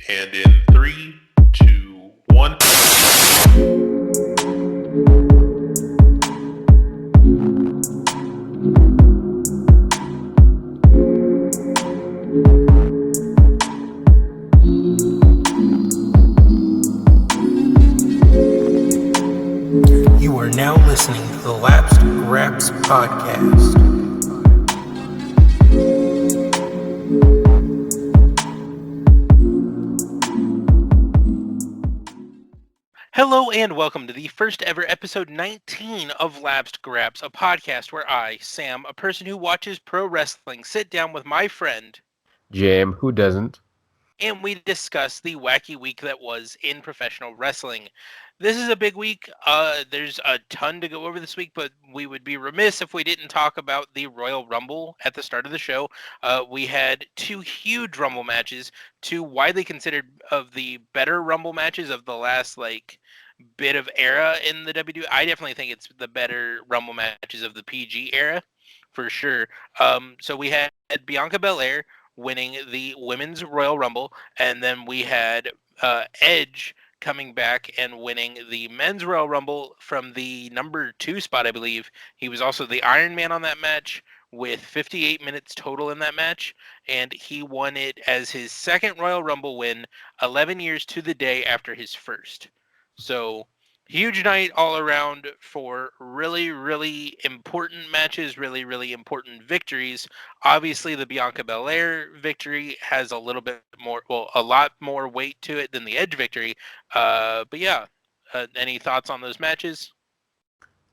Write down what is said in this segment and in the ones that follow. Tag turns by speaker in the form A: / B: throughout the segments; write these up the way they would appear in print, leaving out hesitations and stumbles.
A: And in 3, 2, 1.
B: You are now listening to the Lapsed Graps podcast.
C: Hello and welcome to the first ever episode 19 of Lapsed Graps, a podcast where I, Sam, a person who watches pro wrestling, sit down with my friend
D: Jam, who doesn't?
C: and we discuss the wacky week that was in professional wrestling. This is a big week. There's a ton to go over this week, but we would be remiss if we didn't talk about the Royal Rumble at the start of the show. We had two huge Rumble matches, two widely considered of the better Rumble matches of the last bit of era in the WWE. I definitely think it's the better Rumble matches of the PG era, for sure. So we had Bianca Belair winning the Women's Royal Rumble, and then we had Edge coming back and winning the Men's Royal Rumble from the number 2 spot, I believe. He was also the Iron Man on that match with 58 minutes total in that match, and he won it as his second Royal Rumble win 11 years to the day after his first. So huge night all around for really, really important matches, really, really important victories. Obviously, the Bianca Belair victory has a little bit more, well, a lot more weight to it than the Edge victory. But yeah, any thoughts on those matches?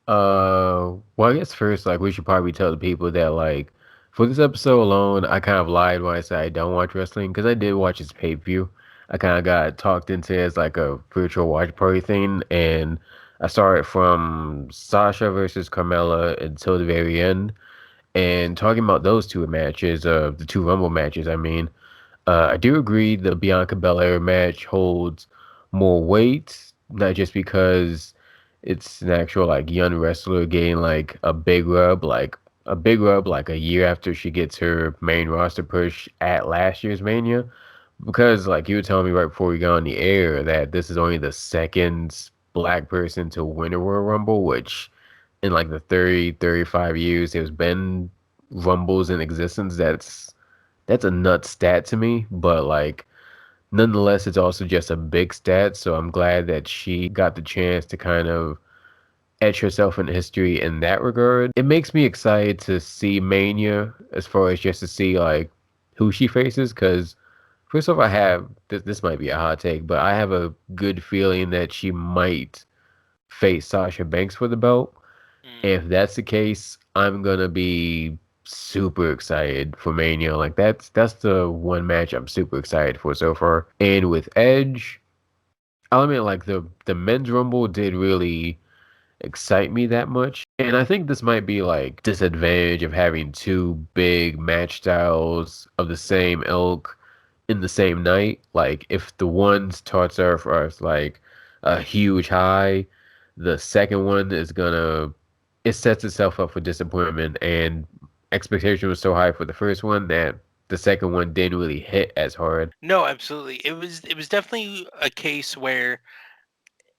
D: Well, I guess first, we should probably tell the people that, for this episode alone, I kind of lied when I said I don't watch wrestling, because I did watch his pay-per-view. I kind of got talked into it as, a virtual watch party thing, and I started from Sasha versus Carmella until the very end, and talking about those two matches, the two Rumble matches, I do agree the Bianca Belair match holds more weight, not just because it's an actual young wrestler getting like a year after she gets her main roster push at last year's Mania. Because you were telling me right before we got on the air that this is only the second black person to win a Royal Rumble, which in the 35 years there's been Rumbles in existence. That's a nut stat to me, but nonetheless, it's also just a big stat. So I'm glad that she got the chance to kind of etch herself in history in that regard. It makes me excited to see Mania as far as just to see who she faces. Because first off, I have this might be a hot take, but I have a good feeling that she might face Sasha Banks for the belt. If that's the case, I'm gonna be super excited for Mania. That's the one match I'm super excited for so far. And with Edge, I'll admit the men's rumble did really excite me that much. And I think this might be disadvantage of having two big match styles of the same ilk in the same night. If the one starts off as a huge high, the second one is gonna it sets itself up for disappointment, and expectation was so high for the first one that the second one didn't really hit as hard.
C: No, absolutely. It was definitely a case where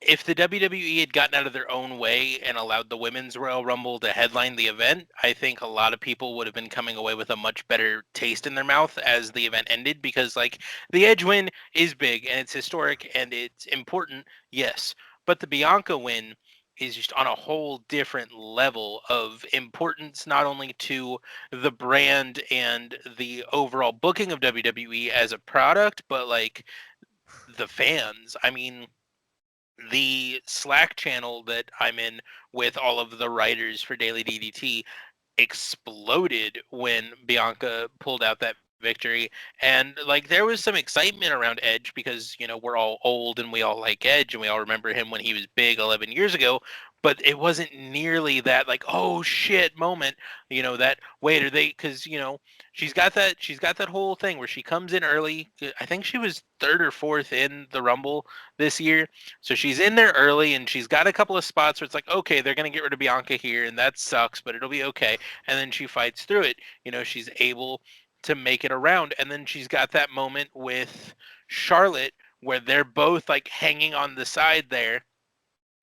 C: if the WWE had gotten out of their own way and allowed the Women's Royal Rumble to headline the event, I think a lot of people would have been coming away with a much better taste in their mouth as the event ended, because the Edge win is big and it's historic and it's important, yes, but the Bianca win is just on a whole different level of importance, not only to the brand and the overall booking of WWE as a product, but the fans. I mean, the Slack channel that I'm in with all of the writers for Daily DDT exploded when Bianca pulled out that victory. And there was some excitement around Edge because, we're all old and we all like Edge and we all remember him when he was big 11 years ago. But it wasn't nearly that oh shit moment, that wait, are they, because she's got that whole thing where she comes in early. I think she was third or fourth in the Rumble this year. So she's in there early and she's got a couple of spots where it's okay, they're gonna get rid of Bianca here and that sucks, but it'll be okay. And then she fights through it. She's able to make it around. And then she's got that moment with Charlotte, where they're both like hanging on the side there,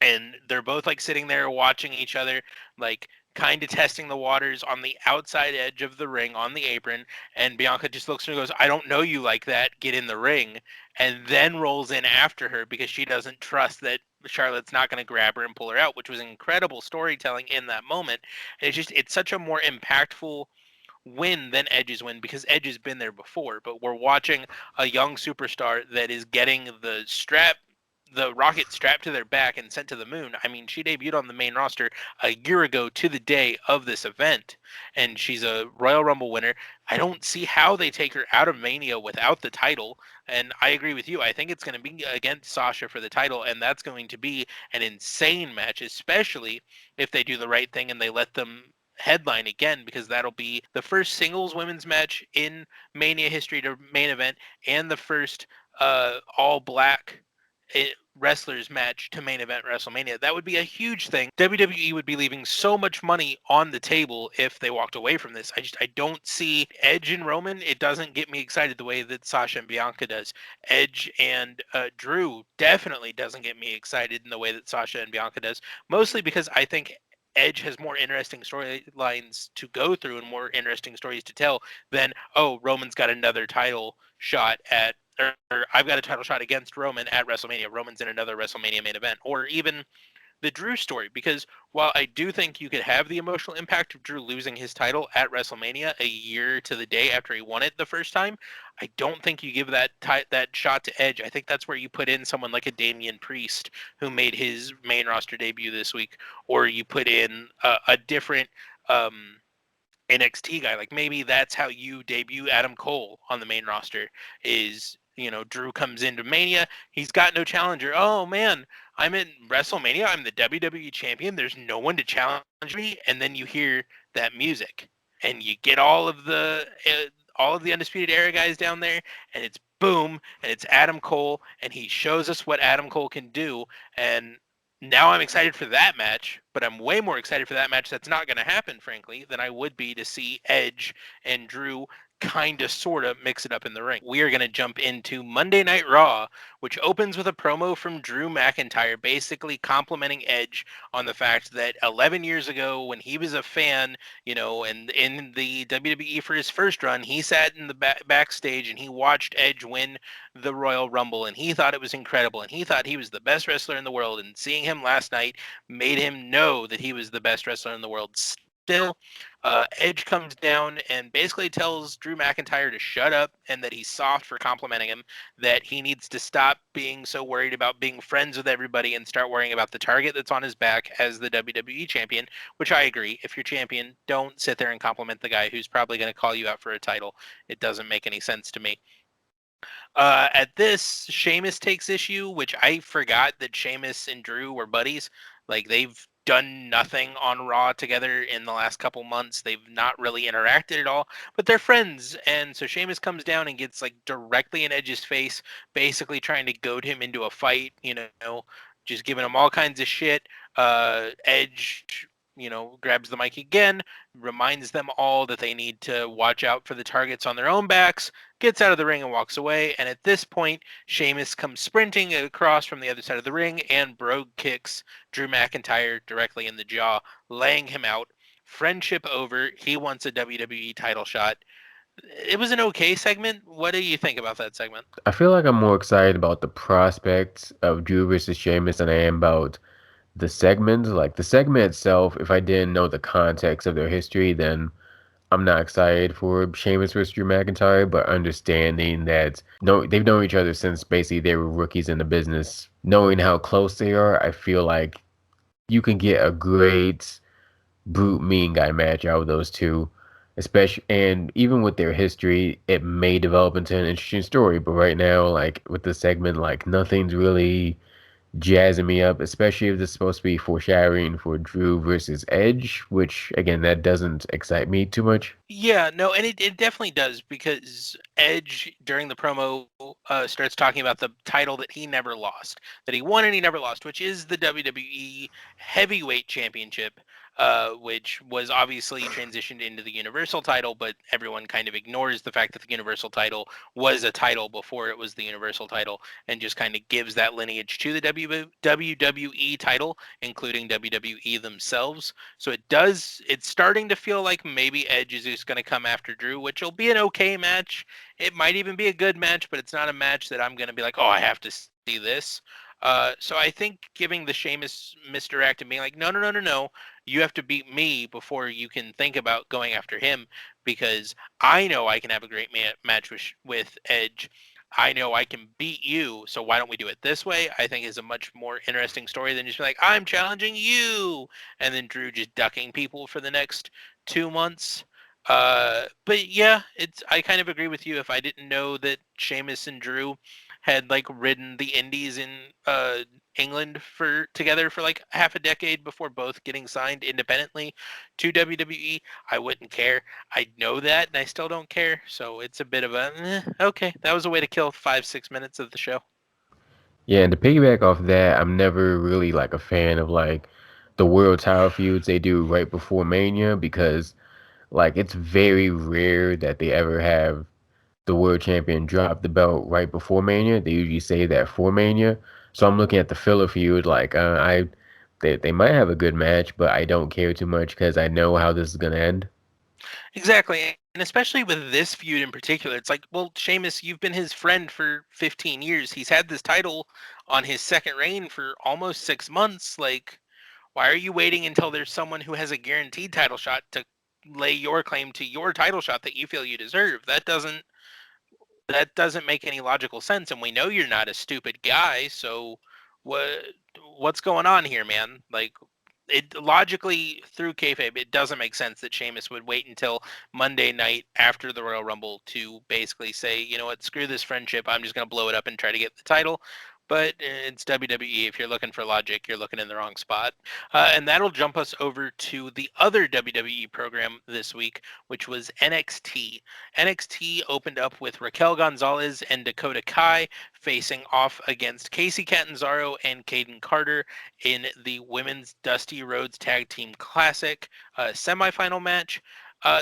C: and they're both like sitting there watching each other, like kind of testing the waters on the outside edge of the ring on the apron. And Bianca just looks at her and goes, "I don't know you like that. Get in the ring." And then rolls in after her because she doesn't trust that Charlotte's not going to grab her and pull her out, which was incredible storytelling in that moment. And it's such a more impactful win than Edge's win because Edge has been there before. But we're watching a young superstar that is getting the rocket strapped to their back and sent to the moon. I mean, she debuted on the main roster a year ago to the day of this event, and she's a Royal Rumble winner. I don't see how they take her out of Mania without the title, and I agree with you. I think it's going to be against Sasha for the title, and that's going to be an insane match, especially if they do the right thing and they let them headline again, because that'll be the first singles women's match in Mania history to main event and the first all black wrestlers match to main event WrestleMania. That would be a huge thing. WWE would be leaving so much money on the table if they walked away from this. I don't see Edge and Roman. It doesn't get me excited the way that Sasha and Bianca does. Edge and Drew definitely doesn't get me excited in the way that Sasha and Bianca does. Mostly because I think Edge has more interesting storylines to go through and more interesting stories to tell than, oh, Roman's got another title shot at, or I've got a title shot against Roman at WrestleMania. Roman's in another WrestleMania main event, or even the Drew story. Because while I do think you could have the emotional impact of Drew losing his title at WrestleMania a year to the day after he won it the first time, I don't think you give that shot to Edge. I think that's where you put in someone like a Damian Priest who made his main roster debut this week, or you put in a different NXT guy. Like maybe that's how you debut Adam Cole on the main roster is, Drew comes into Mania. He's got no challenger. Oh man, I'm in WrestleMania. I'm the WWE champion. There's no one to challenge me. And then you hear that music and you get all of the Undisputed Era guys down there, and it's boom, and it's Adam Cole, and he shows us what Adam Cole can do. And now I'm excited for that match, but I'm way more excited for that match that's not going to happen, frankly, than I would be to see Edge and Drew kind of sort of mix it up in the ring. We are going to jump into Monday Night Raw, which opens with a promo from Drew McIntyre basically complimenting Edge on the fact that 11 years ago when he was a fan, and in the WWE for his first run, he sat in the backstage and he watched Edge win the Royal Rumble, and he thought it was incredible, and he thought he was the best wrestler in the world, and seeing him last night made him know that he was the best wrestler in the world still. Edge comes down and basically tells Drew McIntyre to shut up and that he's soft for complimenting him, that he needs to stop being so worried about being friends with everybody and start worrying about the target that's on his back as the WWE champion, which I agree. If you're champion, don't sit there and compliment the guy who's probably going to call you out for a title. It doesn't make any sense to me. At this, Sheamus takes issue, which I forgot that Sheamus and Drew were buddies. Like they've done nothing on Raw together in the last couple months. They've not really interacted at all, but they're friends. And so Sheamus comes down and gets like directly in Edge's face, basically trying to goad him into a fight, just giving him all kinds of shit. Edge, grabs the mic again, reminds them all that they need to watch out for the targets on their own backs, gets out of the ring and walks away. And at this point, Sheamus comes sprinting across from the other side of the ring and Brogue kicks Drew McIntyre directly in the jaw, laying him out. Friendship over. He wants a WWE title shot. It was an okay segment. What do you think about that segment?
D: I feel like I'm more excited about the prospects of Drew versus Sheamus than I am about the segment. Like the segment itself, if I didn't know the context of their history, then I'm not excited for Sheamus versus Drew McIntyre, but understanding that they've known each other since basically they were rookies in the business, knowing how close they are, I feel like you can get a great brute mean guy match out of those two. Especially, and even with their history, it may develop into an interesting story. But right now, like with the segment, like nothing's really jazzing me up, especially if this is supposed to be foreshadowing for Drew versus Edge, which again, that doesn't excite me too much.
C: Yeah, no, and it definitely does because Edge during the promo starts talking about the title that he never lost, that he won and he never lost, which is the WWE Heavyweight Championship. which was obviously transitioned into the Universal title, but everyone kind of ignores the fact that the Universal title was a title before it was the Universal title, and just kind of gives that lineage to the WWE title, including WWE themselves. So it's starting to feel like maybe Edge is just going to come after Drew, which will be an okay match. It might even be a good match, but it's not a match that I'm going to be like, oh, I have to see this. So I think giving the Sheamus misdirect and being like, no, you have to beat me before you can think about going after him, because I know I can have a great match with Edge. I know I can beat you, so why don't we do it this way? I think is a much more interesting story than just be like, I'm challenging you, and then Drew just ducking people for the next 2 months. But yeah, I kind of agree with you. If I didn't know that Sheamus and Drew had like ridden the Indies in England together for like half a decade before both getting signed independently to WWE, I wouldn't care. I know that, and I still don't care. So it's a bit of a okay. That was a way to kill 5-6 minutes of the show.
D: Yeah, and to piggyback off that, I'm never really like a fan of like the world title feuds they do right before Mania because like it's very rare that they ever have the world champion drop the belt right before Mania. They usually say that for Mania. So I'm looking at the filler feud like they might have a good match, but I don't care too much because I know how this is gonna end.
C: Exactly. And especially with this feud in particular, it's like, well, Sheamus, you've been his friend for 15 years. He's had this title on his second reign for almost 6 months. Like, why are you waiting until there's someone who has a guaranteed title shot to lay your claim to your title shot that you feel you deserve? That doesn't make any logical sense, and we know you're not a stupid guy, so what what's going on here, man? Like, it logically through kayfabe, it doesn't make sense that Sheamus would wait until Monday night after the Royal Rumble to basically say, you know what, screw this friendship, I'm just gonna blow it up and try to get the title. But it's WWE. If you're looking for logic, you're looking in the wrong spot. And that'll jump us over to the other WWE program this week, which was NXT. NXT opened up with Raquel Gonzalez and Dakota Kai facing off against Casey Catanzaro and Caden Carter in the Women's Dusty Rhodes Tag Team Classic semifinal match.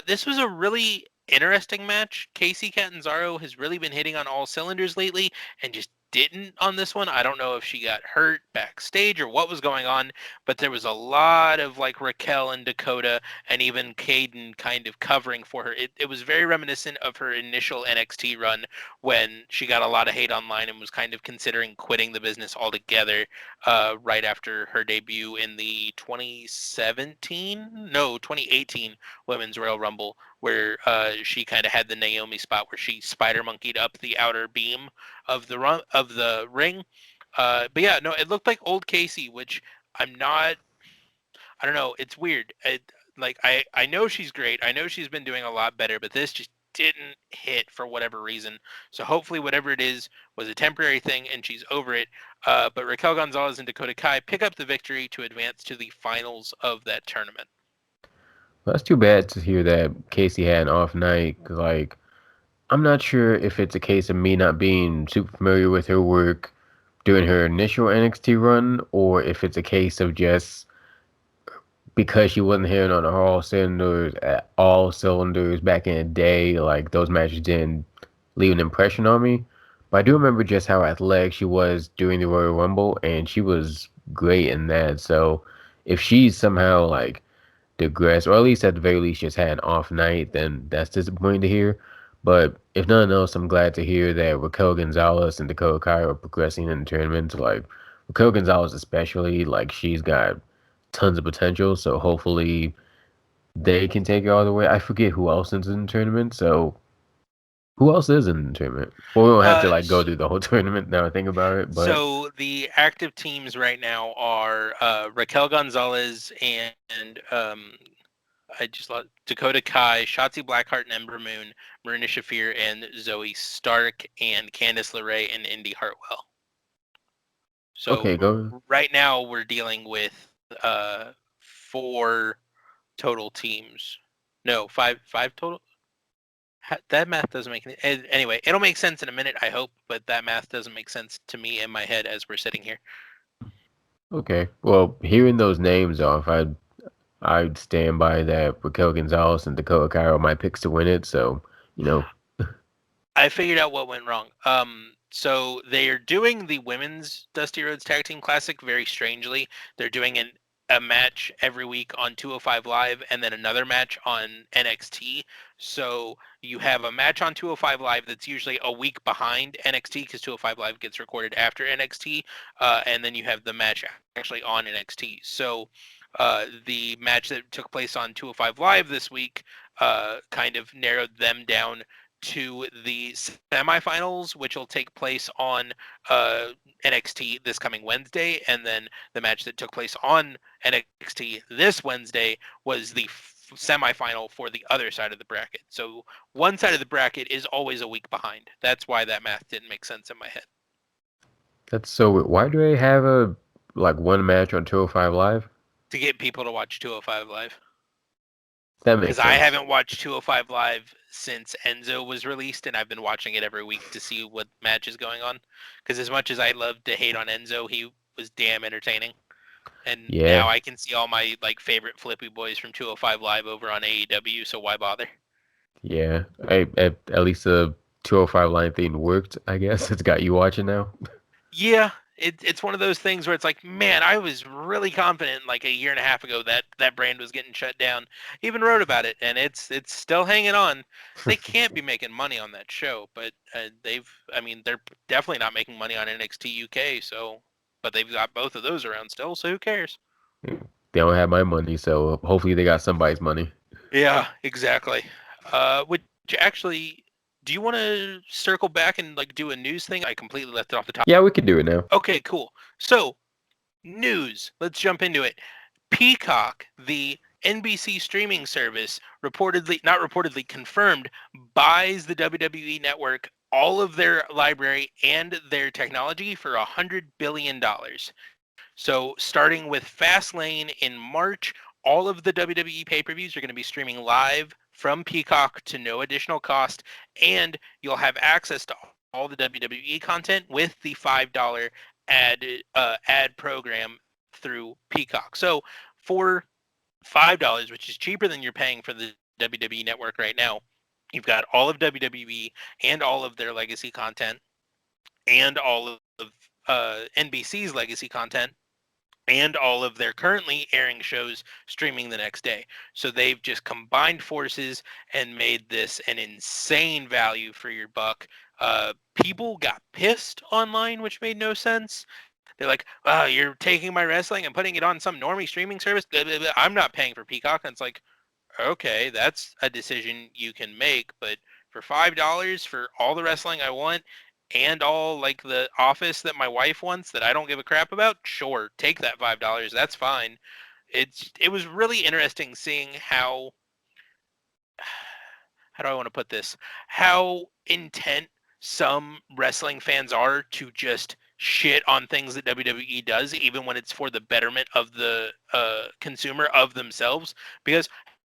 C: This was a really interesting match. Casey Catanzaro has really been hitting on all cylinders lately and just didn't on this one. I don't know if she got hurt backstage or what was going on, but there was a lot of like Raquel and Dakota and even Caden kind of covering for her. It was very reminiscent of her initial NXT run when she got a lot of hate online and was kind of considering quitting the business altogether right after her debut in the 2018 Women's Royal Rumble, where she kind of had the Naomi spot where she spider monkeyed up the outer beam of the ring. But yeah, no, it looked like old Casey, which I'm not. I don't know. It's weird. I know she's great. I know she's been doing a lot better, but this just didn't hit for whatever reason. So hopefully, whatever it is was a temporary thing, and she's over it. But Raquel Gonzalez and Dakota Kai pick up the victory to advance to the finals of that tournament.
D: Well, that's too bad to hear that Casey had an off night. 'Cause, like, I'm not sure if it's a case of me not being super familiar with her work during her initial NXT run, or if it's a case of just because she wasn't hitting on all cylinders back in the day, like those matches didn't leave an impression on me. But I do remember just how athletic she was during the Royal Rumble, and she was great in that. So if she's somehow like digressed, or at least at the very least just had an off night, then that's disappointing to hear. But if nothing else, I'm glad to hear that Raquel Gonzalez and Dakota Kai are progressing in the tournament. Like Raquel Gonzalez especially, like she's got tons of potential. So hopefully they can take it all the way. I forget who else is in the tournament. So who else is in the tournament? Well, we don't have to like go through the whole tournament now I think about it. But
C: So the active teams right now are Raquel Gonzalez and I just lost Dakota Kai, Shotzi Blackheart and Ember Moon, Marina Shafir and Zoe Stark, and Candice LeRae and Indy Hartwell.
D: okay,
C: So
D: go.
C: right now we're dealing with 4 total teams. No, five total. That math doesn't make any. Anyway, it'll make sense in a minute, I hope, but that math doesn't make sense to me in my head as we're sitting here.
D: Okay. Well, hearing those names off, I'd stand by that. Raquel Gonzalez and Dakota Kai are my picks to win it. So, you know,
C: I figured out what went wrong. So they are doing the women's Dusty Rhodes Tag Team Classic very strangely. They're doing a match every week on 205 Live and then another match on NXT. So you have a match on 205 Live that's usually a week behind NXT because 205 Live gets recorded after NXT, and then you have the match actually on NXT. So the match that took place on 205 Live this week kind of narrowed them down to the semifinals, which will take place on NXT this coming Wednesday, and then the match that took place on NXT this Wednesday was the semifinal for the other side of the bracket. So one side of the bracket is always a week behind. That's why that math didn't make sense in my head.
D: that's so weird. Why do they have a like one match on 205 Live?
C: To get people to watch 205 Live.
D: That makes
C: Because I
D: sense.
C: haven't watched 205 Live since Enzo was released, and I've been watching it every week to see what match is going on. Because as much as I love to hate on Enzo, he was damn entertaining. And now
D: Yeah,
C: I can see all my like favorite flippy boys from 205 Live over on AEW, so why bother?
D: yeah. At least the 205 line thing worked, I guess. It's got you watching now.
C: Yeah, it's one of those things where it's like, man, I was really confident like a year and a half ago that that brand was getting shut down. Even wrote about it, and it's still hanging on. They can't be making money on that show, but I mean, they're definitely not making money on NXT UK. So, but they've got both of those around still. So who cares?
D: They don't have my money, so hopefully they got somebody's money.
C: Yeah, exactly. Which actually, do you want to circle back and like do a news thing? I completely left it off the top.
D: Yeah, we can do it now.
C: Okay, cool. So news. Let's jump into it. Peacock, the NBC streaming service, not reportedly, confirmed, buys the WWE Network, all of their library and their technology for $100 billion. So starting with Fastlane in March, all of the WWE pay-per-views are going to be streaming live from Peacock to no additional cost, and you'll have access to all the WWE content with the $5 ad program through Peacock. So for $5, which is cheaper than you're paying for the WWE Network right now, you've got all of WWE and all of their legacy content and all of NBC's legacy content and all of their currently airing shows streaming the next day. So they've just combined forces and made this an insane value for your buck. People got pissed online, which made no sense. They're like, "Oh, you're taking my wrestling and putting it on some normie streaming service. Blah, blah, blah. I'm not paying for Peacock." And it's like, okay, that's a decision you can make, but for $5 for all the wrestling I want and all like the Office that my wife wants that I don't give a crap about, sure, take that $5. That's fine. It was really interesting seeing how do I want to put this? How intent some wrestling fans are to just shit on things that WWE does, even when it's for the betterment of the consumer of themselves. Because,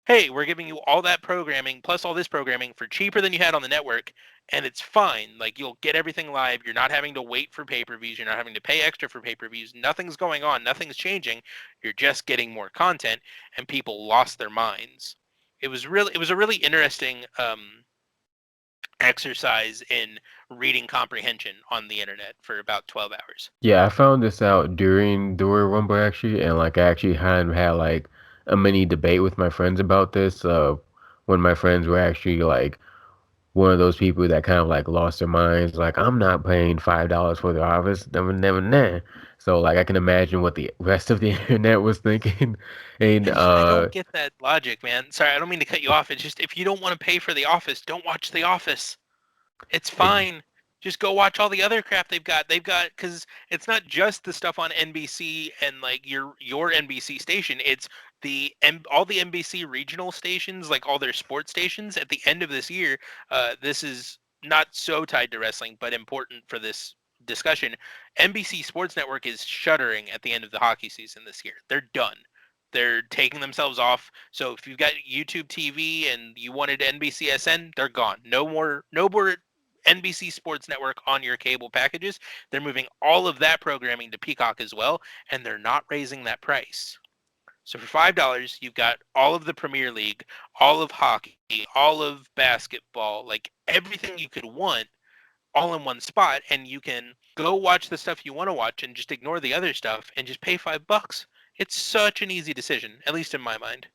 C: hey, we're giving you all that programming plus all this programming for cheaper than you had on the network, and it's fine. Like, you'll get everything live. You're not having to wait for pay-per-views. You're not having to pay extra for pay-per-views. Nothing's going on. Nothing's changing. You're just getting more content, and people lost their minds. It was a really interesting exercise in reading comprehension on the internet for about 12 hours.
D: Yeah, I found this out during the Royal Rumble actually, and like I actually had like a mini debate with my friends about this. When my friends were actually like one of those people that kind of like lost their minds, like I'm not paying $5 for the office, never, never, never. So like I can imagine what the rest of the internet was thinking, and
C: I don't get that logic, man. Sorry, I don't mean to cut you off. It's just if you don't want to pay for The Office, don't watch The Office. It's
D: ex-
C: fine. Just go watch all the other crap they've got. They've got because it's not just the stuff on NBC and like your NBC station. It's all the NBC regional stations, like all their sports stations. At the end of this year, this is not so tied to wrestling, but important for this discussion. NBC Sports Network is shuttering at the end of the hockey season this year. They're done. They're taking themselves off. So if you've got YouTube TV and you wanted NBCSN, they're gone. No more NBC Sports Network on your cable packages. They're moving all of that programming to Peacock as well, and they're not raising that price. So for $5, you've got all of the Premier League, all of hockey, all of basketball, like everything you could want all in one spot, and you can go watch the stuff you want to watch and just ignore the other stuff and just pay $5. It's such an easy decision, at least in my mind.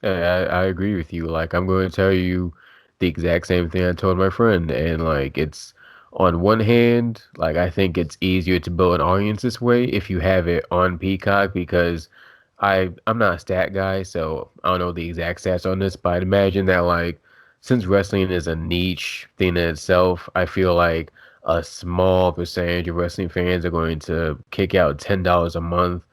D: I agree with you. Like, I'm going to tell you the exact same thing I told my friend. And, like, it's on one hand, like, I think it's easier to build an audience this way if you have it on Peacock because I'm not a stat guy, so I don't know the exact stats on this, but I'd imagine that, like, since wrestling is a niche thing in itself, I feel like a small percentage of wrestling fans are going to kick out $10 a month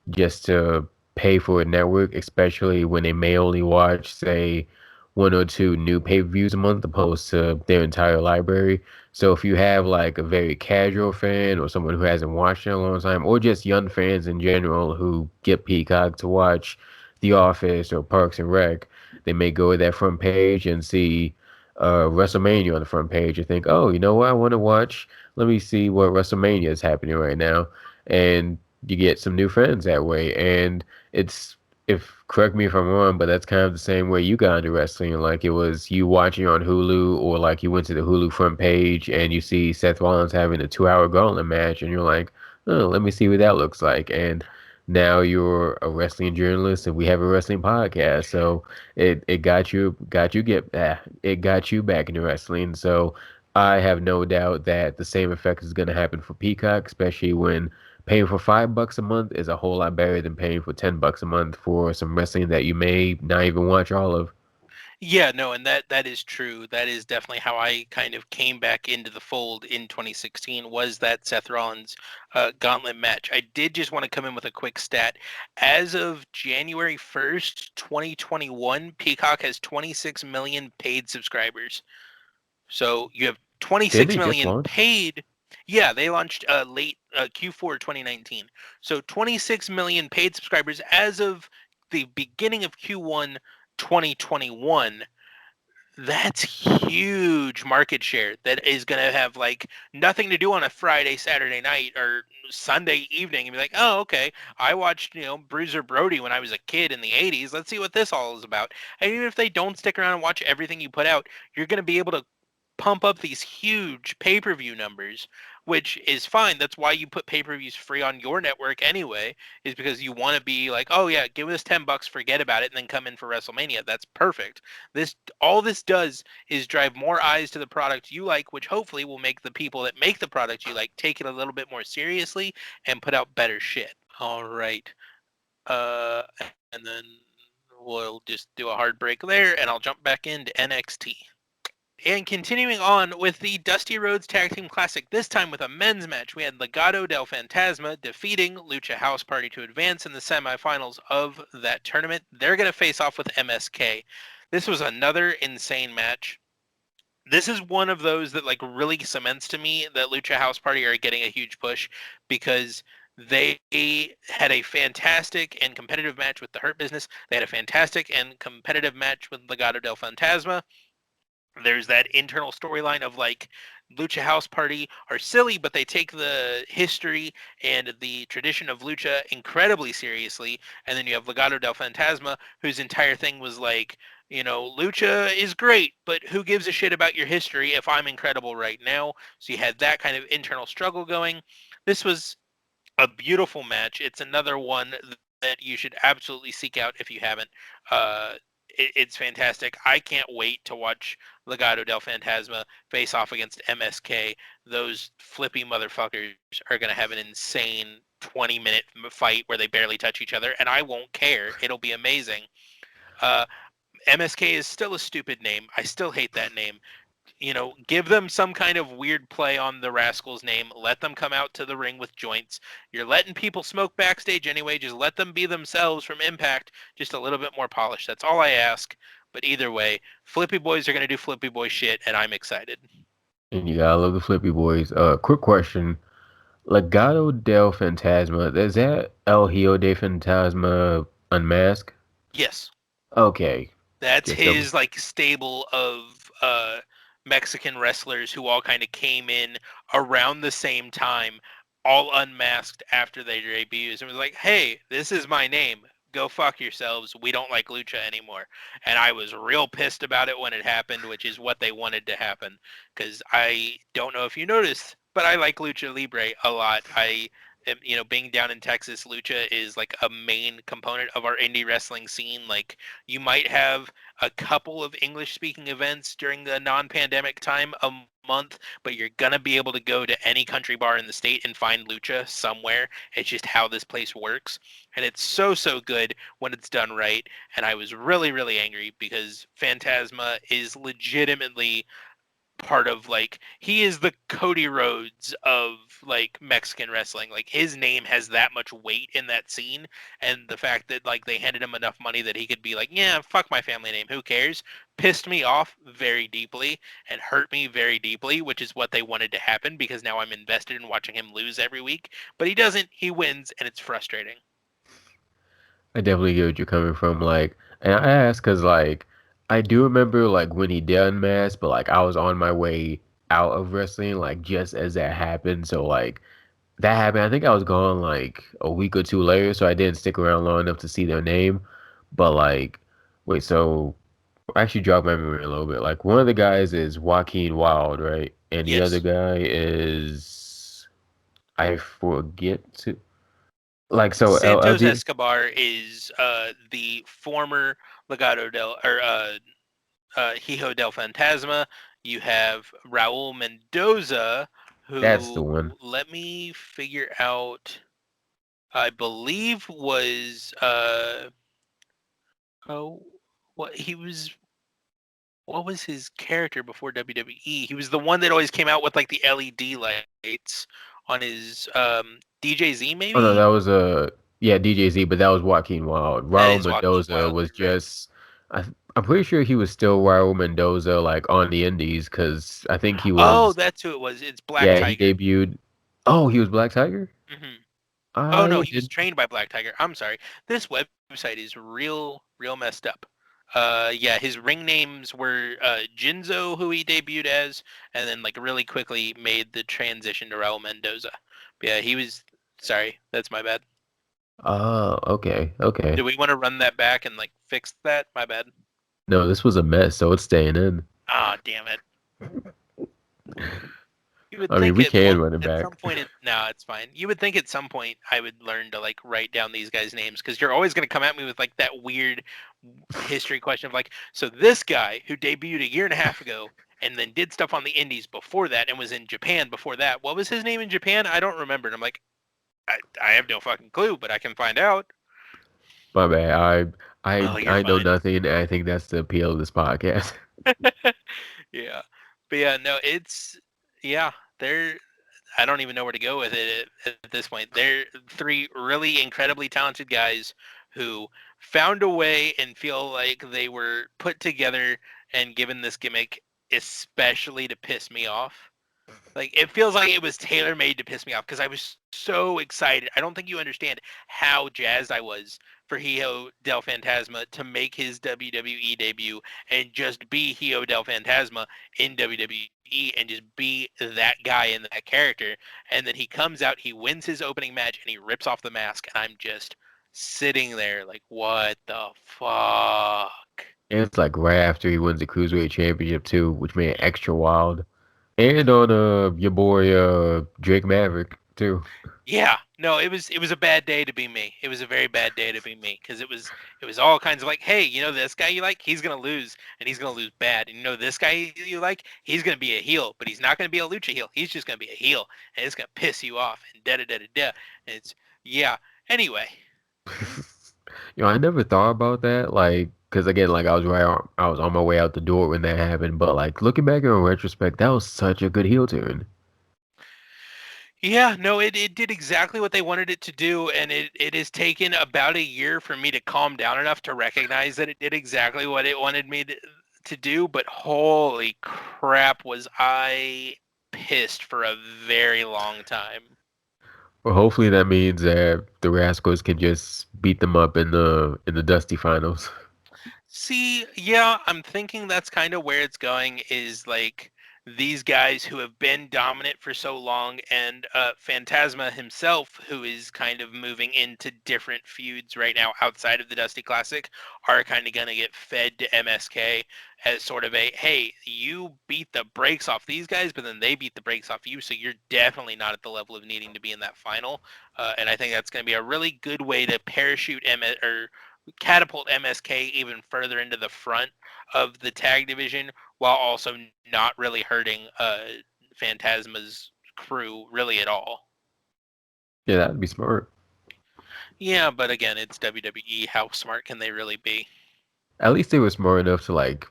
D: just to pay for a network, especially when they may only watch, say, one or two new pay-per-views a month opposed to their entire library. So if you have like a very casual fan or someone who hasn't watched in a long time, or just young fans in general who get Peacock to watch The Office or Parks and Rec, they may go to that front page and see WrestleMania on the front page and think, oh, you know what, I want to watch. Let me see what WrestleMania is happening right now. And you get some new friends that way. And it's if correct me if I'm wrong, but that's kind of the same way you got into wrestling. Like it was you watching on Hulu, or like you went to the Hulu front page and you see Seth Rollins having a 2 hour gauntlet match, and you're like, oh, let me see what that looks like. And now you're a wrestling journalist, and we have a wrestling podcast. So it got you back into wrestling. So I have no doubt that the same effect is going to happen for Peacock, especially when paying for $5 a month is a whole lot better than paying for $10 a month for some wrestling that you may not even watch all of.
C: Yeah, no, and that is true. That is definitely how I kind of came back into the fold in 2016 was that Seth Rollins gauntlet match. I did just want to come in with a quick stat. As of January 1st, 2021, Peacock has 26 million paid subscribers. So you have
D: Did
C: 26
D: they just
C: million
D: launch?
C: paid. Yeah, they launched late Q4 2019. So 26 million paid subscribers as of the beginning of Q1 2021. That's huge market share that is going to have like nothing to do on a Friday, Saturday night or Sunday evening and be like, oh, okay, I watched, Bruiser Brody when I was a kid in the 80s. Let's see what this all is about. And even if they don't stick around and watch everything you put out, you're going to be able to pump up these huge pay-per-view numbers, which is fine. That's why you put pay-per-views free on your network anyway, is because you want to be like, oh yeah, give us $10, forget about it, and then come in for WrestleMania. That's perfect. All this does is drive more eyes to the product you like, which hopefully will make the people that make the product you like take it a little bit more seriously and put out better shit. All right. Uh, and then we'll just do a hard break there, and I'll jump back into NXT. And continuing on with the Dusty Rhodes Tag Team Classic, this time with a men's match, we had Legado del Fantasma defeating Lucha House Party to advance in the semifinals of that tournament. They're going to face off with MSK. This was another insane match. This is one of those that like really cements to me that Lucha House Party are getting a huge push because they had a fantastic and competitive match with the Hurt Business. They had a fantastic and competitive match with Legado del Fantasma. There's that internal storyline of like Lucha House Party are silly, but they take the history and the tradition of Lucha incredibly seriously. And then you have Legado del Fantasma, whose entire thing was like, Lucha is great, but who gives a shit about your history if I'm incredible right now? So you had that kind of internal struggle going. This was a beautiful match. It's another one that you should absolutely seek out if you haven't. It's fantastic. I can't wait to watch Legado del Fantasma face off against MSK. Those flippy motherfuckers are going to have an insane 20-minute fight where they barely touch each other, and I won't care. It'll be amazing. MSK is still a stupid name. I still hate that name. Give them some kind of weird play on the Rascals name. Let them come out to the ring with joints. You're letting people smoke backstage anyway. Just let them be themselves from Impact, just a little bit more polished. That's all I ask. But either way, Flippy Boys are going to do Flippy Boy shit, and I'm excited.
D: And you gotta love the Flippy Boys. Quick question. Legado del Fantasma, is that El Hijo de Fantasma unmasked?
C: Yes.
D: Okay.
C: That's
D: Just double.
C: his like stable of Mexican wrestlers who all kind of came in around the same time, all unmasked after their debuts, and was like, "Hey, this is my name. go fuck yourselves. We don't like Lucha anymore. And I was real pissed about it when it happened, which is what they wanted to happen. Because I don't know if you noticed, but I like Lucha Libre a lot. Being down in Texas, Lucha is like a main component of our indie wrestling scene. Like, you might have a couple of English-speaking events during the non-pandemic time a month, but you're gonna be able to go to any country bar in the state and find Lucha somewhere. It's just how this place works, and it's so good when it's done right. And I was really, really angry because Phantasma is legitimately part of, like, he is the Cody Rhodes of like Mexican wrestling. Like, his name has that much weight in that scene, and the fact that like they handed him enough money that he could be like, yeah, fuck my family name, who cares, pissed me off very deeply and hurt me very deeply, which is what they wanted to happen because now I'm invested in watching him lose every week. But he doesn't, he wins, and it's frustrating.
D: I definitely get what you're coming from. Like, and I ask because, like, I do remember, like, when he did unmask, but, like, I was on my way out of wrestling, like, just as that happened. So, like, that happened. I think I was gone, like, a week or two later, so I didn't stick around long enough to see their name. But, like, wait, so I actually jogged my memory a little bit. Like, one of the guys is Joaquin Wild, right? And the other
C: Yes.
D: guy is, I forget to, like, so
C: Santos
D: LLD.
C: Escobar is the former Legado del or Hijo del Fantasma. You have Raul Mendoza,
D: That's the
C: who,
D: one.
C: let me figure out, I believe was oh, what was his character before WWE? He was the one that always came out with like the LED lights on his DJZ
D: Oh no,
C: maybe.
D: that was yeah, DJZ, but that was Joaquin Wild.
C: That
D: Raul
C: is Joaquin
D: Mendoza
C: Wild.
D: was
C: You're right.
D: just I'm pretty sure he was still Raul Mendoza like on the Indies because I think he
C: Oh,
D: was
C: that's who it was. It's Black
D: yeah, he
C: Tiger.
D: debuted. Oh, he was Black Tiger?
C: Hmm. Oh no,
D: I
C: he was
D: did.
C: trained by Black Tiger. I'm sorry. This website is real messed up. Yeah, his ring names were Jinzo, who he debuted as, and then like really quickly made the transition to Raul Mendoza. But yeah, he was. Sorry, that's my bad.
D: Oh, okay,
C: Do
D: okay.
C: we want to run that back and like fix that? My bad.
D: No, this was a mess, so it's staying in.
C: Ah, damn it. You would
D: I mean,
C: think
D: we
C: at
D: can run it
C: some
D: back.
C: point no, it's fine. You would think at some point I would learn to like write down these guys' names because you're always gonna come at me with like that weird history question of like, so this guy who debuted a year and a half ago and then did stuff on the indies before that and was in Japan before that. What was his name in Japan? I don't remember. And I'm like, I have no fucking clue, but I can find out.
D: My bad.
C: Oh, you're
D: I know
C: fine.
D: nothing, and I think that's the appeal of this podcast.
C: Yeah. But yeah, no, yeah, they're I don't even know where to go with it at this point. They're three really incredibly talented guys who found a way and feel like they were put together and given this gimmick especially to piss me off. Like, it feels like it was tailor made to piss me off because I was so excited. I don't think you understand how jazzed I was for Hijo del Fantasma to make his WWE debut and just be Hijo del Fantasma in WWE and just be that guy in that character. And then he comes out, he wins his opening match, and he rips off the mask, and I'm just sitting there like, what the fuck?
D: And it's like right after he wins the Cruiserweight Championship too, which made it extra wild. And on your boy Drake Maverick too.
C: Yeah, no, it was a bad day to be me. It was a very bad day to be me because it was all kinds of like, hey, you know this guy you like, he's gonna lose and he's gonna lose bad. And you know this guy you like, he's gonna be a heel, but he's not gonna be a lucha heel. He's just gonna be a heel, and it's gonna piss you off and da da da da da. And it's yeah. Anyway,
D: I never thought about that, like, because again, like I was on my way out the door when that happened, but like looking back in retrospect, that was such a good heel turn.
C: yeah, no, it did exactly what they wanted it to do, and it has taken about a year for me to calm down enough to recognize that it did exactly what it wanted me to do, but holy crap was I pissed for a very long time.
D: Well, hopefully that means that the Rascals can just beat them up in the Dusty Finals.
C: See, yeah, I'm thinking that's kind of where it's going is like these guys who have been dominant for so long, and Phantasma himself, who is kind of moving into different feuds right now outside of the Dusty Classic, are kind of going to get fed to MSK as sort of a, hey, you beat the brakes off these guys, but then they beat the brakes off you, so you're definitely not at the level of needing to be in that final. And I think that's going to be a really good way to parachute or catapult MSK even further into the front of the tag division, while also not really hurting Phantasma's crew really at all.
D: Yeah, that'd be smart.
C: Yeah, but again, it's WWE. How smart can they really be?
D: At least they were smart enough to like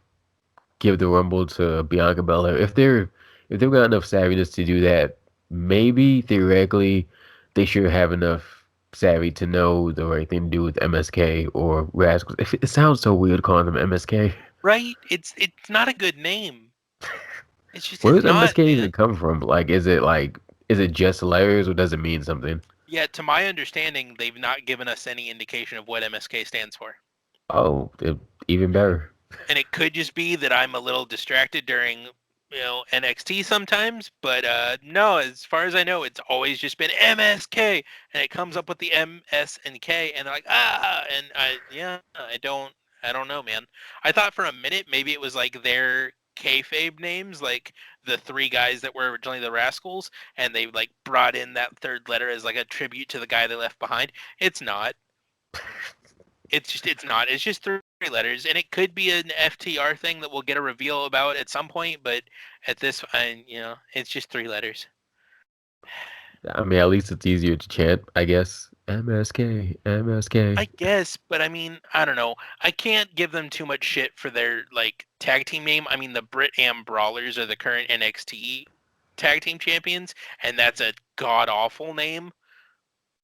D: give the Rumble to Bianca Belair. If they've got enough savviness to do that, maybe theoretically they should have enough savvy to know the right thing to do with MSK or Rascals. It sounds so weird calling them MSK.
C: Right? It's not a good name.
D: Where
C: It's
D: does
C: not,
D: MSK
C: man.
D: even come from? Is it just letters or does it mean something?
C: Yeah, to my understanding, they've not given us any indication of what MSK stands for.
D: Oh, even better.
C: And it could just be that I'm a little distracted during NXT sometimes, but no, as far as I know, it's always just been MSK, and it comes up with the MS and K, and they're like, and I don't know, man. I thought for a minute maybe it was like their kayfabe names, like the three guys that were originally the Rascals, and they like brought in that third letter as like a tribute to the guy they left behind. It's not. It's not. It's just three letters, and it could be an FTR thing that we'll get a reveal about at some point. But at this, it's just three letters.
D: I mean, at least it's easier to chant, I guess. MSK, MSK.
C: I guess, but I mean, I don't know. I can't give them too much shit for their like tag team name. I mean, the Brit Am Brawlers are the current NXT tag team champions, and that's a god awful name.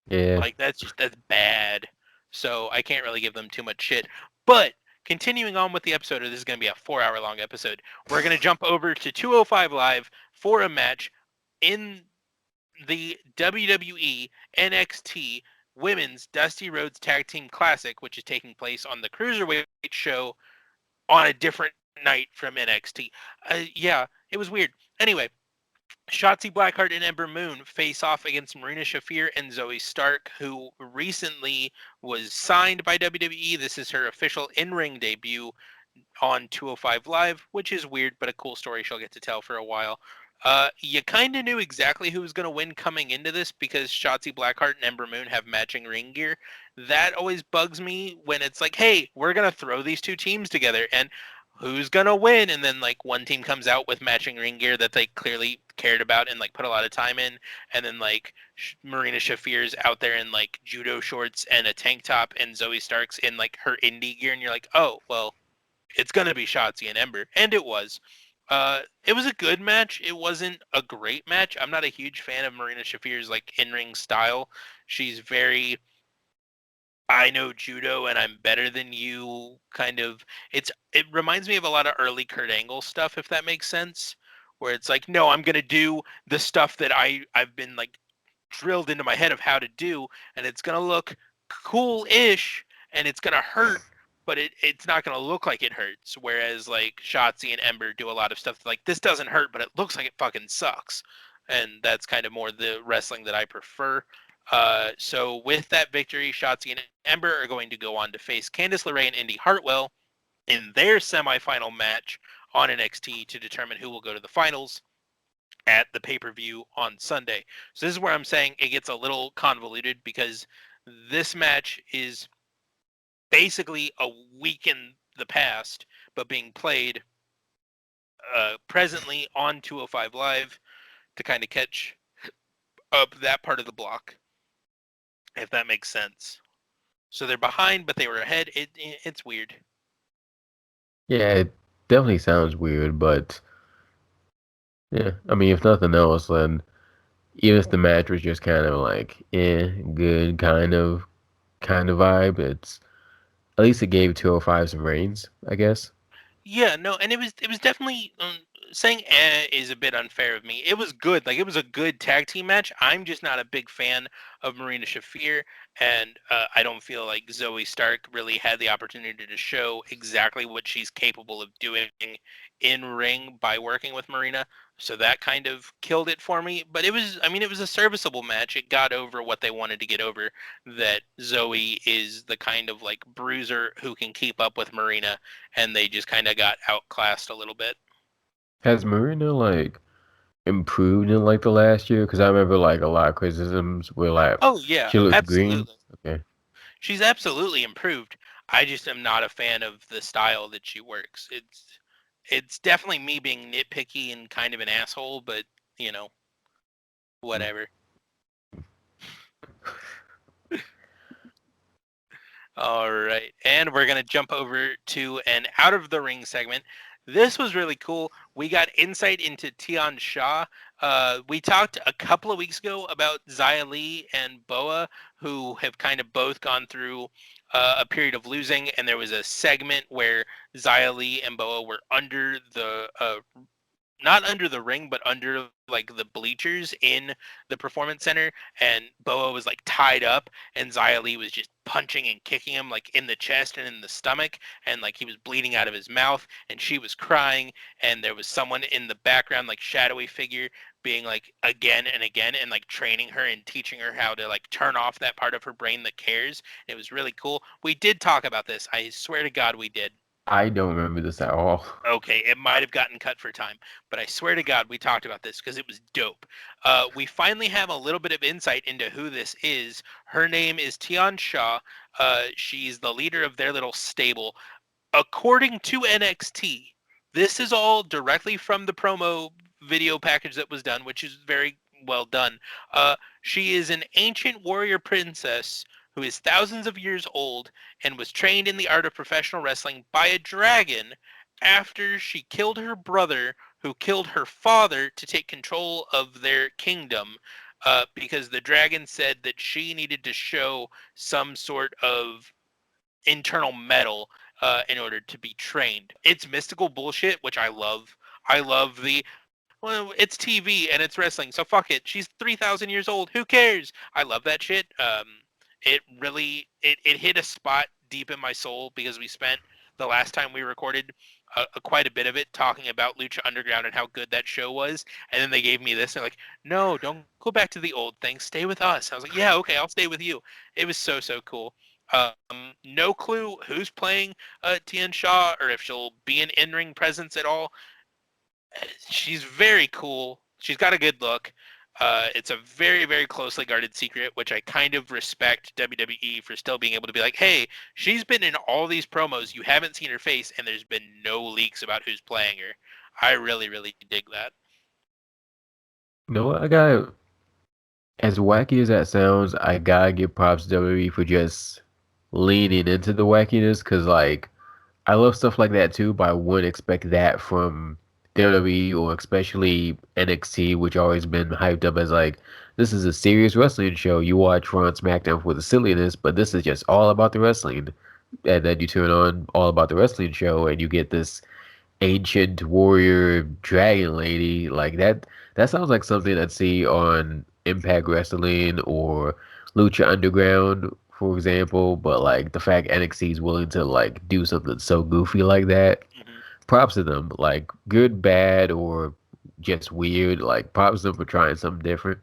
D: Yeah.
C: Like that's bad. So I can't really give them too much shit. But continuing on with the episode, this is going to be a 4-hour long episode. We're going to jump over to 205 Live for a match in the WWE NXT Women's Dusty Rhodes Tag Team Classic, which is taking place on the Cruiserweight show on a different night from NXT. Yeah, it was weird. Anyway, Shotzi Blackheart and Ember Moon face off against Marina Shafir and Zoe Stark, who recently was signed by WWE. This is her official in-ring debut on 205 Live, which is weird, but a cool story she'll get to tell for a while. You kind of knew exactly who was going to win coming into this because Shotzi Blackheart and Ember Moon have matching ring gear. That always bugs me when it's like, hey, we're going to throw these two teams together and who's going to win? And then like one team comes out with matching ring gear that they clearly cared about and like put a lot of time in. And then like Marina Shafir's out there in like judo shorts and a tank top and Zoe Stark's in like her indie gear. And you're like, oh, well, it's going to be Shotzi and Ember. And it was. It was a good match. It wasn't a great match. I'm not a huge fan of Marina Shafir's like in-ring style. She's very I know judo and I'm better than you kind of. It reminds me of a lot of early Kurt Angle stuff, if that makes sense, where it's like, no, I'm going to do the stuff that I've been like drilled into my head of how to do, and it's going to look cool-ish and it's going to hurt, but it's not going to look like it hurts. Whereas like Shotzi and Ember do a lot of stuff like this doesn't hurt, but it looks like it fucking sucks. And that's kind of more the wrestling that I prefer. So with that victory, Shotzi and Ember are going to go on to face Candice LeRae and Indy Hartwell in their semifinal match on NXT to determine who will go to the finals at the pay-per-view on Sunday. So this is where I'm saying it gets a little convoluted because this match is basically a week in the past, but being played presently on 205 Live to kind of catch up that part of the block, if that makes sense. So they're behind, but they were ahead. It's weird.
D: Yeah, it definitely sounds weird, but yeah. I mean, if nothing else, then even if the match was just kind of like, good kind of vibe, it's at least it gave 205 some reigns, I guess.
C: Yeah, no, and it was definitely saying is a bit unfair of me. It was good. Like, it was a good tag team match. I'm just not a big fan of Marina Shafir, and I don't feel like Zoe Stark really had the opportunity to show exactly what she's capable of doing in ring by working with Marina. So that kind of killed it for me. But it was, I mean, it was a serviceable match. It got over what they wanted to get over, that Zoe is the kind of like bruiser who can keep up with Marina, and they just kind of got outclassed a little bit.
D: Has Marina like improved in like the last year? Because I remember like a lot of criticisms were like
C: Oh yeah,
D: she looked green.
C: absolutely.
D: Okay.
C: She's absolutely improved. I just am not a fan of the style that she works. It's definitely me being nitpicky and kind of an asshole, but you know, whatever. All right. And we're going to jump over to an out of the ring segment. This was really cool. We got insight into Tian Sha. We talked a couple of weeks ago about Xia Li and Boa, who have kind of both gone through a period of losing. And there was a segment where Xia Li and Boa were under the not under the ring, but under like the bleachers in the performance center, and Boa was like tied up, and Xia Li was just punching and kicking him like in the chest and in the stomach, and like he was bleeding out of his mouth, and she was crying, and there was someone in the background, like shadowy figure, being like again and again, and like training her and teaching her how to like turn off that part of her brain that cares. It was really cool. We did talk about this. I swear to God, we did.
D: I don't remember this at all.
C: Okay, it might have gotten cut for time, but I swear to God, we talked about this because it was dope. We finally have a little bit of insight into who this is. Her name is Tian Sha. She's the leader of their little stable. According to NXT, this is all directly from the promo video package that was done, which is very well done. She is an ancient warrior princess who is thousands of years old and was trained in the art of professional wrestling by a dragon after she killed her brother, who killed her father to take control of their kingdom. Because the dragon said that she needed to show some sort of internal metal in order to be trained. It's mystical bullshit, which I love. I love the, well, it's TV and it's wrestling, so fuck it. She's 3,000 years old. Who cares? I love that shit. It really it hit a spot deep in my soul because we spent the last time we recorded quite a bit of it talking about Lucha Underground and how good that show was, and then they gave me this. And they're like, "No, don't go back to the old things. Stay with us." I was like, "Yeah, okay, I'll stay with you." It was so cool. No clue who's playing Tian Shaw or if she'll be an in-ring presence at all. She's very cool. She's got a good look. It's a very closely guarded secret, which I kind of respect WWE for still being able to be like, hey, she's been in all these promos. You haven't seen her face, and there's been no leaks about who's playing her. I really dig that.
D: You know what? I got as wacky as that sounds, I gotta give props to WWE for just leaning into the wackiness because like I love stuff like that too, but I wouldn't expect that from WWE or especially NXT, which always been hyped up as like this is a serious wrestling show. You watch Raw and SmackDown for the silliness, but this is just all about the wrestling. And then you turn on All About the Wrestling show and you get this ancient warrior dragon lady like that. That sounds like something I'd see on Impact Wrestling or Lucha Underground, for example. But like the fact NXT is willing to like do something so goofy like that,
C: Hmm.
D: props to them. Like good, bad, or just weird. Like props to them for trying something different.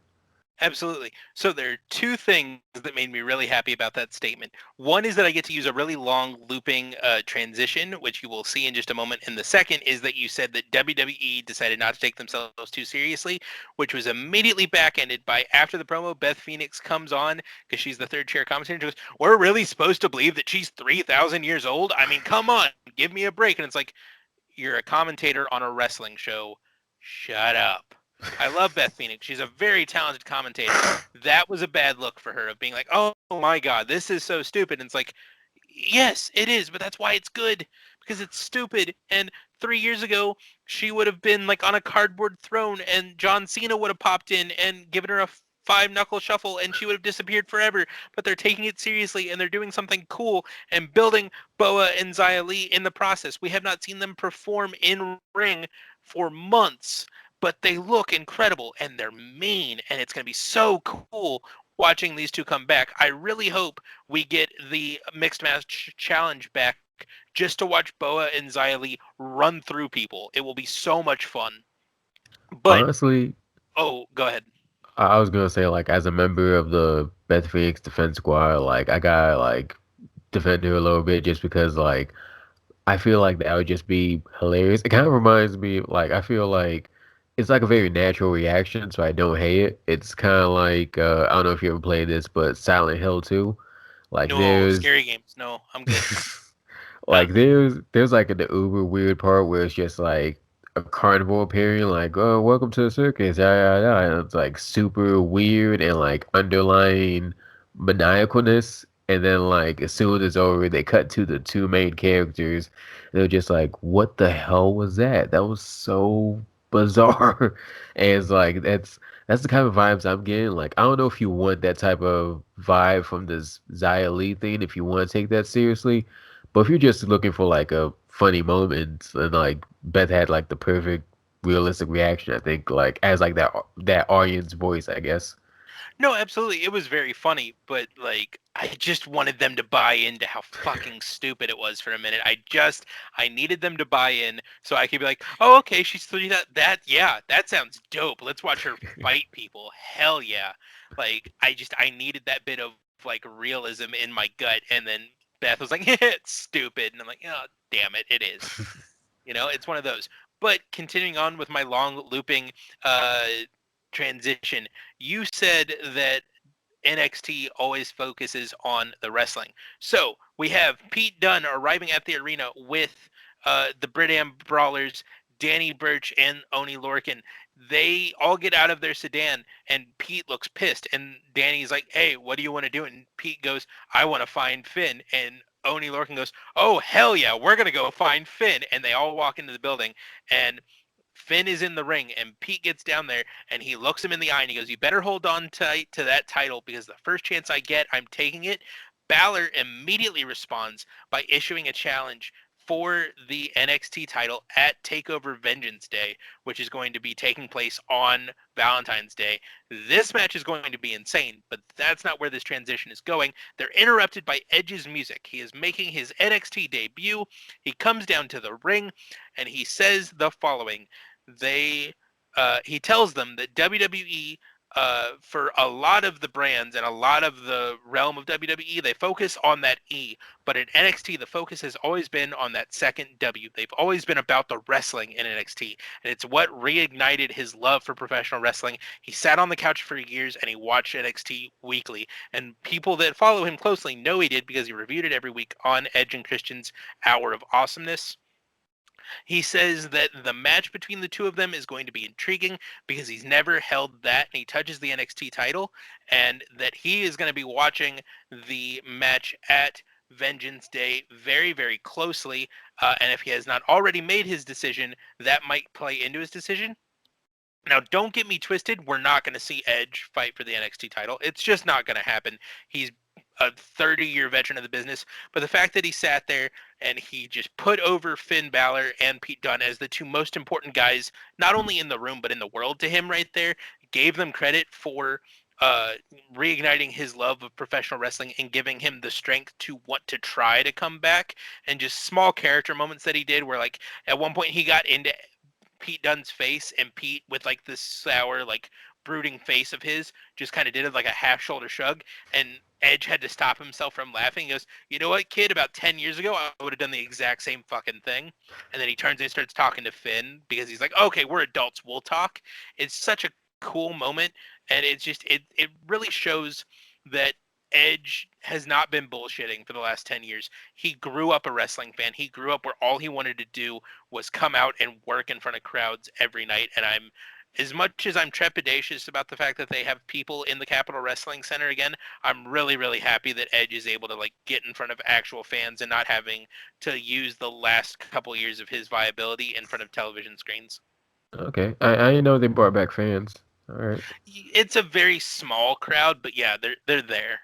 C: Absolutely. So there are two things that made me really happy about that statement. One is that I get to use a really long looping transition, which you will see in just a moment. And the second is that you said that WWE decided not to take themselves too seriously, which was immediately back-ended by after the promo, Beth Phoenix comes on because she's the third chair commentator and she goes, we're really supposed to believe that she's 3,000 years old? I mean, come on, give me a break. And it's like, you're a commentator on a wrestling show. Shut up. I love Beth Phoenix. She's a very talented commentator. That was a bad look for her of being like, oh my God, this is so stupid. And it's like, yes, it is, but that's why it's good because it's stupid. And 3 years ago, she would have been like on a cardboard throne and John Cena would have popped in and given her a five knuckle shuffle and she would have disappeared forever. But they're taking it seriously and they're doing something cool and building Boa and Xia Li in the process. We have not seen them perform in ring for months, but they look incredible and they're mean, and it's going to be so cool watching these two come back. I really hope we get the mixed match challenge back just to watch Boa and Xia Li run through people. It will be so much fun. But
D: Honestly,
C: go ahead.
D: I was gonna say like as a member of the Beth Phoenix Defense Squad, like I gotta like defend her a little bit just because like I feel like that would just be hilarious. It kind of reminds me like I feel like it's like a very natural reaction, so I don't hate it. It's kind of like I don't know if you ever played this, but Silent Hill 2. Like
C: No
D: there's
C: scary games. No, I'm good.
D: like there's like the uber weird part where it's just like a carnival appearing, like, oh, welcome to the circus, yeah, yeah, yeah. And it's like super weird and like underlying maniacalness. And then like as soon as it's over, they cut to the two main characters. They're just like, what the hell was that? That was so bizarre. And it's like that's the kind of vibes I'm getting. Like, I don't know if you want that type of vibe from this Xia Li thing, if you want to take that seriously. But if you're just looking for like a funny moment and like Beth had like the perfect realistic reaction, I think like as like that audience voice, I guess.
C: No, absolutely. It was very funny, but like I just wanted them to buy into how fucking stupid it was for a minute. I needed them to buy in so I could be like, "Oh, okay, she's three yeah, that sounds dope. Let's watch her fight people." Hell yeah. Like I needed that bit of like realism in my gut, and then Beth was like, "It's stupid." And I'm like, "Oh, damn it, it is." It's one of those. But continuing on with my long looping uh transition, you said that NXT always focuses on the wrestling. So we have Pete Dunne arriving at the arena with the Brit-Am Brawlers, Danny Burch and Oni Lorcan. They all get out of their sedan, and Pete looks pissed. And Danny's like, "Hey, what do you want to do?" And Pete goes, "I want to find Finn." And Oni Lorcan goes, "Oh, hell yeah, we're going to go find Finn." And they all walk into the building, and Finn is in the ring, and Pete gets down there, and he looks him in the eye, and he goes, "You better hold on tight to that title, because the first chance I get, I'm taking it." Balor immediately responds by issuing a challenge for the NXT title at TakeOver Vengeance Day, which is going to be taking place on Valentine's Day. This match is going to be insane, but that's not where this transition is going. They're interrupted by Edge's music. He is making his NXT debut. He comes down to the ring, and he says the following. He tells them that WWE, for a lot of the brands and a lot of the realm of WWE, they focus on that E, but in NXT the focus has always been on that second W. They've always been about the wrestling in NXT, and it's what reignited his love for professional wrestling. He sat on the couch for years and he watched NXT weekly, and people that follow him closely know he did because he reviewed it every week on Edge and Christian's Hour of Awesomeness. He says that the match between the two of them is going to be intriguing because he's never held that, and he touches the NXT title, and that he is going to be watching the match at Vengeance Day very, very closely. And if he has not already made his decision, that might play into his decision. Now, don't get me twisted. We're not going to see Edge fight for the NXT title. It's just not going to happen. He's a 30-year veteran of the business. But the fact that he sat there and he just put over Finn Balor and Pete Dunne as the two most important guys, not only in the room, but in the world to him right there, gave them credit for uh, reigniting his love of professional wrestling and giving him the strength to want to try to come back. And just small character moments that he did where, like, at one point he got into Pete Dunne's face, and Pete, with like this sour, like brooding face of his, just kind of did it like a half shoulder shrug, and Edge had to stop himself from laughing. He goes, "You know what, kid? About 10 years ago, I would have done the exact same fucking thing." And then he turns and starts talking to Finn because he's like, "Okay, we're adults, we'll talk." It's such a cool moment, and it's just it really shows that Edge has not been bullshitting for the last 10 years. He grew up a wrestling fan. He grew up where all he wanted to do was come out and work in front of crowds every night. And I'm, as much as I'm trepidatious about the fact that they have people in the Capitol Wrestling Center again, I'm really, really happy that Edge is able to like get in front of actual fans and not having to use the last couple years of his viability in front of television screens.
D: Okay, I didn't know they brought back fans. All right.
C: It's a very small crowd, but yeah, they're there.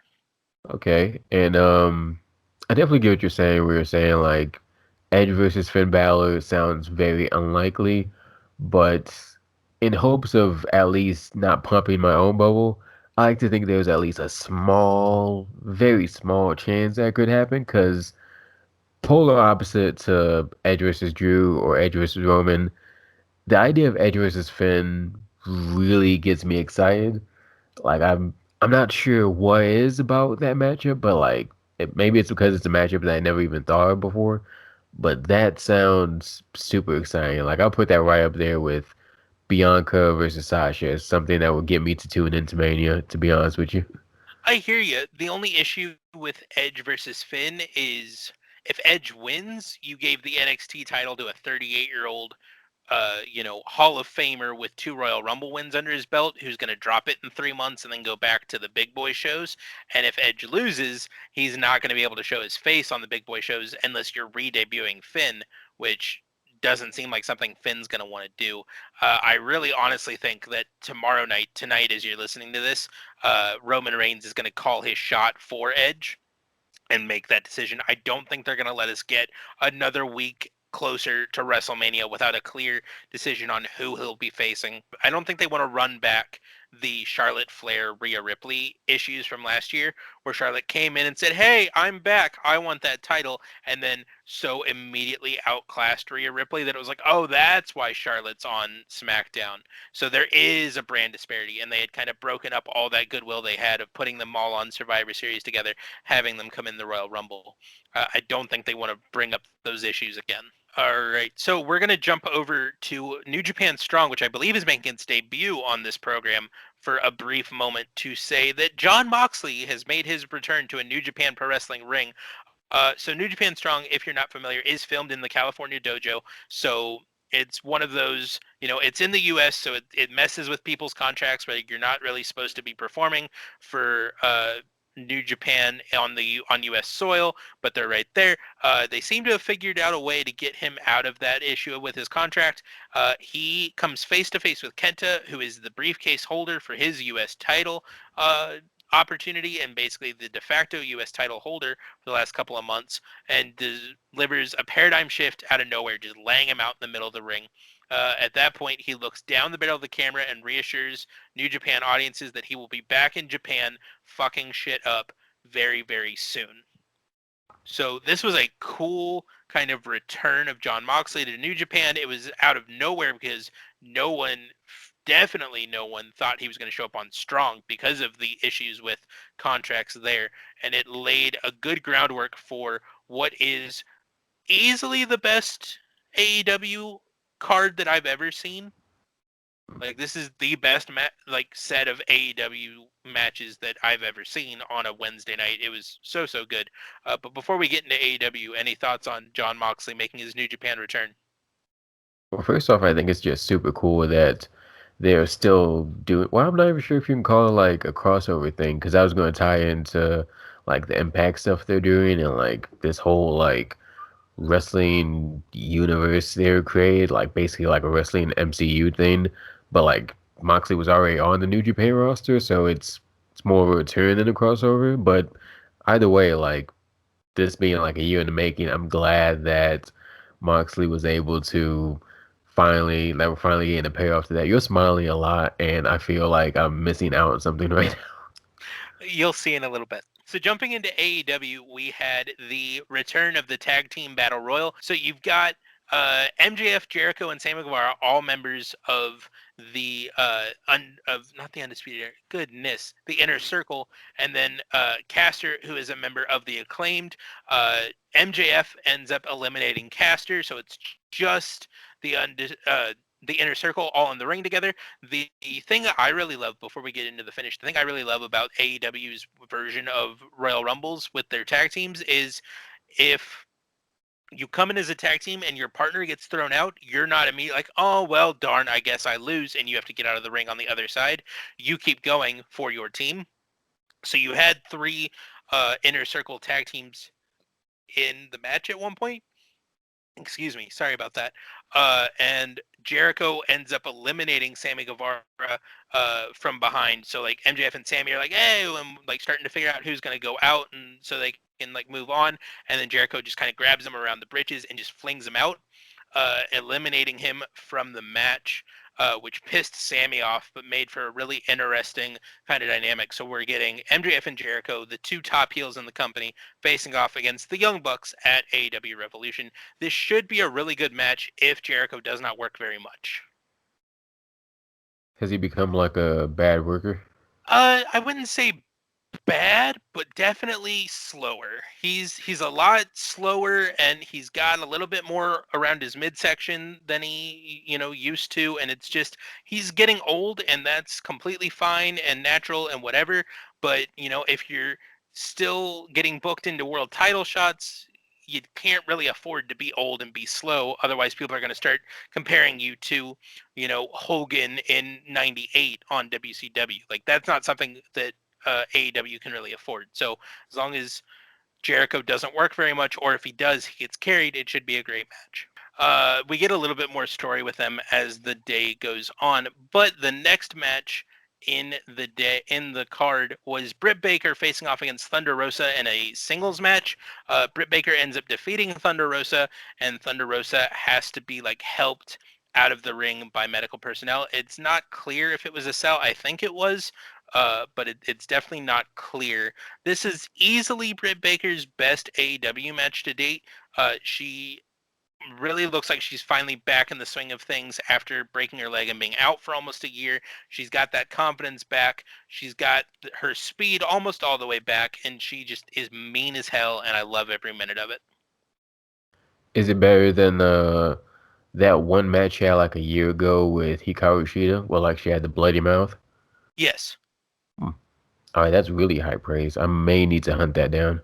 D: Okay, and I definitely get what you're saying. Where you're saying like Edge versus Finn Balor sounds very unlikely, But in hopes of at least not pumping my own bubble, I like to think there's at least a small, very small chance that could happen. Because polar opposite to Edge versus Drew or Edge versus Roman, the idea of Edge versus Finn really gets me excited. Like I'm not sure what it is about that matchup, but like maybe it's because it's a matchup that I never even thought of before. But that sounds super exciting. Like I'll put that right up there with Bianca versus Sasha as something that would get me to tune into Mania, to be honest with you.
C: I hear you. The only issue with Edge versus Finn is if Edge wins, you gave the NXT title to a 38-year-old Hall of Famer with 2 Royal Rumble wins under his belt, who's going to drop it in 3 months and then go back to the big boy shows. And if Edge loses, he's not going to be able to show his face on the big boy shows unless you're re-debuting Finn, which doesn't seem like something Finn's going to want to do. I really honestly think that tonight, as you're listening to this, Roman Reigns is going to call his shot for Edge and make that decision. I don't think they're going to let us get another week closer to WrestleMania without a clear decision on who he'll be facing. I don't think they want to run back the Charlotte Flair Rhea Ripley issues from last year where Charlotte came in and said, "Hey, I'm back. I want that title." And then so immediately outclassed Rhea Ripley that it was like, "Oh, that's why Charlotte's on SmackDown." So there is a brand disparity, and they had kind of broken up all that goodwill they had of putting them all on Survivor Series together, having them come in the Royal Rumble. I don't think they want to bring up those issues again. All right, so we're going to jump over to New Japan Strong, which I believe is making its debut on this program for a brief moment to say that Jon Moxley has made his return to a New Japan Pro Wrestling ring. So New Japan Strong, if you're not familiar, is filmed in the California dojo. So it's one of those, it's in the U.S., so it messes with people's contracts where you're not really supposed to be performing for New Japan on U.S. soil, but they're right there. They seem to have figured out a way to get him out of that issue with his contract. He comes face to face with Kenta, who is the briefcase holder for his U.S. title opportunity and basically the de facto U.S. title holder for the last couple of months, and delivers a paradigm shift out of nowhere, just laying him out in the middle of the ring. At that point, he looks down the barrel of the camera and reassures New Japan audiences that he will be back in Japan fucking shit up very, very soon. So this was a cool kind of return of Jon Moxley to New Japan. It was out of nowhere because definitely no one thought he was going to show up on Strong because of the issues with contracts there. And it laid a good groundwork for what is easily the best AEW card that I've ever seen. Like this is the best set of AEW matches that I've ever seen on a Wednesday night. It was so good. But before we get into AEW, any thoughts on Jon Moxley making his New Japan return?
D: Well, first off, I think it's just super cool that they're still doing. Well, I'm not even sure if you can call it like a crossover thing, because I was going to tie into like the Impact stuff they're doing and like this whole like wrestling universe they created, like basically like a wrestling MCU thing. But like Moxley was already on the New Japan roster, so it's more of a return than a crossover. But either way, like this being like a year in the making, I'm glad that Moxley was able to that we're finally getting a payoff to that. You're smiling a lot, and I feel like I'm missing out on something right now.
C: You'll see in a little bit. So jumping into AEW, we had the return of the tag team battle royal. So you've got MJF, Jericho, and Sammy Guevara, all members of the not the Undisputed Era, goodness, the Inner Circle, and then Caster, who is a member of the Acclaimed. MJF ends up eliminating Caster, so it's just the the Inner Circle all in the ring together. The thing that I really love, before we get into the finish, the thing I really love about AEW's version of Royal Rumbles with their tag teams is if you come in as a tag team and your partner gets thrown out, you're not immediately like, oh, well, darn, I guess I lose, and you have to get out of the ring on the other side. You keep going for your team. So you had 3 Inner Circle tag teams in the match at one point. Excuse me, sorry about that. And Jericho ends up eliminating Sammy Guevara from behind. So like MJF and Sammy are like, hey, I'm like starting to figure out who's gonna go out, and so they can like move on. And then Jericho just kind of grabs him around the britches and just flings him out. eliminating him from the match, which pissed Sammy off, but made for a really interesting kind of dynamic. So we're getting MJF and Jericho, the two top heels in the company, facing off against the Young Bucks at AEW Revolution. This should be a really good match if Jericho does not work very much.
D: Has he become like a bad worker?
C: I wouldn't say bad, but definitely slower. He's a lot slower, and he's got a little bit more around his midsection than he used to, and it's just he's getting old, and that's completely fine and natural and whatever. But if you're still getting booked into world title shots, you can't really afford to be old and be slow. Otherwise, people are going to start comparing you to, Hogan in '98 on WCW. Like that's not something that AEW can really afford. So as long as Jericho doesn't work very much, or if he does, he gets carried, it should be a great match. We get a little bit more story with them as the day goes on, but the next match in the card was Britt Baker facing off against Thunder Rosa in a singles match. Britt Baker ends up defeating Thunder Rosa, and Thunder Rosa has to be helped out of the ring by medical personnel. It's not clear if it was a cell. I think it was, but it's definitely not clear. This is easily Britt Baker's best AEW match to date. She really looks like she's finally back in the swing of things after breaking her leg and being out for almost a year. She's got that confidence back. She's got her speed almost all the way back, and she just is mean as hell, and I love every minute of it.
D: Is it better than that one match she had like a year ago with Hikaru Shida, where she had the bloody mouth?
C: Yes.
D: All right, that's really high praise. I may need to hunt that down.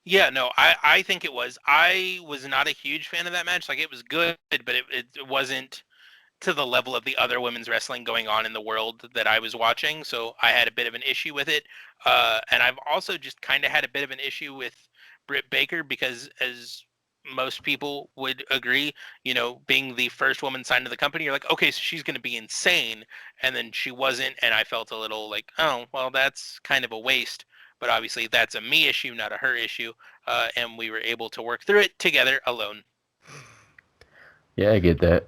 C: Yeah, no, I think it was. I was not a huge fan of that match. It was good, but it wasn't to the level of the other women's wrestling going on in the world that I was watching. So I had a bit of an issue with it. And I've also just kind of had a bit of an issue with Britt Baker because, as most people would agree, being the first woman signed to the company, you're like, okay, so she's going to be insane. And then she wasn't. And I felt a little like, oh, well, that's kind of a waste. But obviously that's a me issue, not a her issue. And we were able to work through it together alone.
D: Yeah, I get that.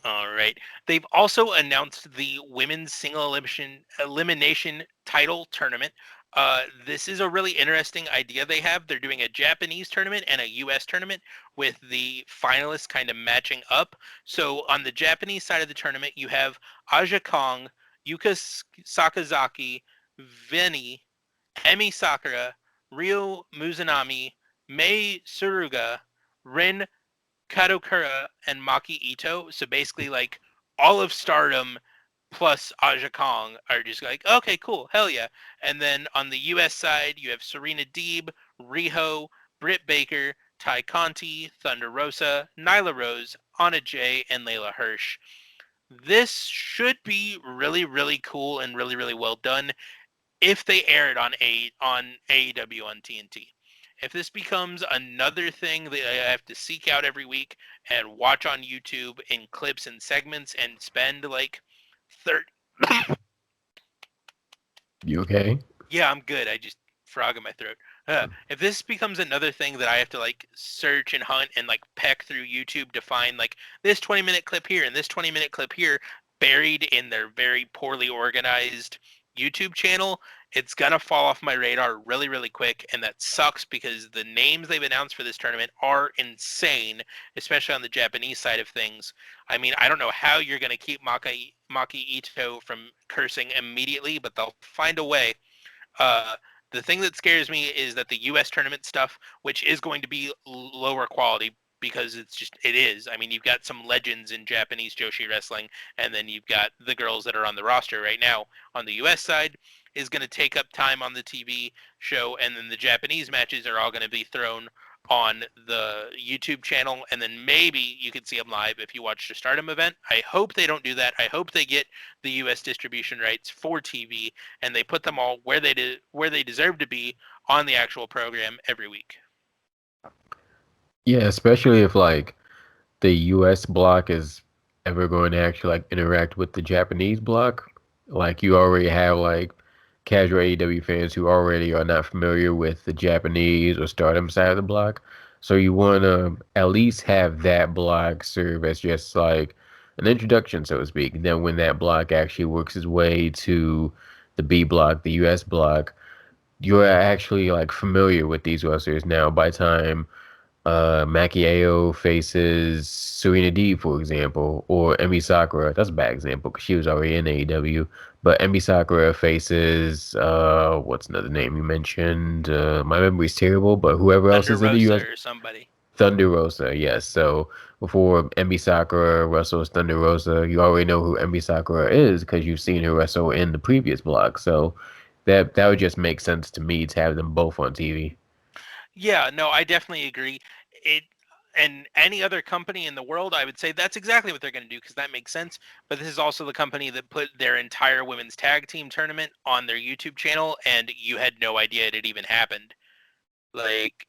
C: All right. They've also announced the women's single elimination title tournament. This is a really interesting idea they have. They're doing a Japanese tournament and a U.S. tournament with the finalists kind of matching up. So on the Japanese side of the tournament, you have Aja Kong, Yuka Sakazaki, Veni, Emi Sakura, Ryo Mizunami, Mei Suruga, Rin Kadokura, and Maki Ito. So basically, all of Stardom plus Aja Kong are just okay, cool, hell yeah. And then on the U.S. side, you have Serena Deeb, Riho, Britt Baker, Ty Conti, Thunder Rosa, Nyla Rose, Anna Jay, and Layla Hirsch. This should be really, really cool and really, really well done if they air it on AEW on TNT. If this becomes another thing that I have to seek out every week and watch on YouTube in clips and segments and spend 30.
D: You okay?
C: Yeah, I'm good. I just frog in my throat. If this becomes another thing that I have to search and hunt and peck through YouTube to find this 20-minute clip here and this 20-minute clip here buried in their very poorly organized YouTube channel, it's gonna fall off my radar really, really quick, and that sucks because the names they've announced for this tournament are insane, especially on the Japanese side of things. I mean, I don't know how you're gonna keep Maki Ito from cursing immediately, but they'll find a way. The thing that scares me is that the U.S. tournament stuff, which is going to be lower quality because it is. I mean, you've got some legends in Japanese Joshi wrestling, and then you've got the girls that are on the roster right now. On the U.S. side is going to take up time on the TV show, and then the Japanese matches are all going to be thrown on the YouTube channel, and then maybe you could see them live if you watch the Stardom event. I hope they don't do that. I hope they get the U.S. distribution rights for TV, and they put them all where they deserve to be on the actual program every week.
D: Yeah, especially if the US block is ever going to actually interact with the Japanese block. You already have casual AEW fans who already are not familiar with the Japanese or Stardom side of the block. So you want to at least have that block serve as just like an introduction, so to speak. Then when that block actually works its way to the B block, the US block, you're actually like familiar with these wrestlers now by the time Maki faces Serena Deeb, for example, or Emi Sakura. That's a bad example because she was already in AEW. But Emi Sakura faces what's another name you mentioned? My memory's terrible, but whoever else
C: Thunder
D: is in the
C: Rosa
D: US,
C: or somebody.
D: Thunder Rosa. Yes. So before Emi Sakura wrestles Thunder Rosa, you already know who Emi Sakura is because you've seen her wrestle in the previous block. So that would just make sense to me to have them both on TV.
C: Yeah, no, I definitely agree. It and any other company in the world, I would say that's exactly what they're going to do because that makes sense. But this is also the company that put their entire women's tag team tournament on their YouTube channel, and you had no idea it had even happened. Like,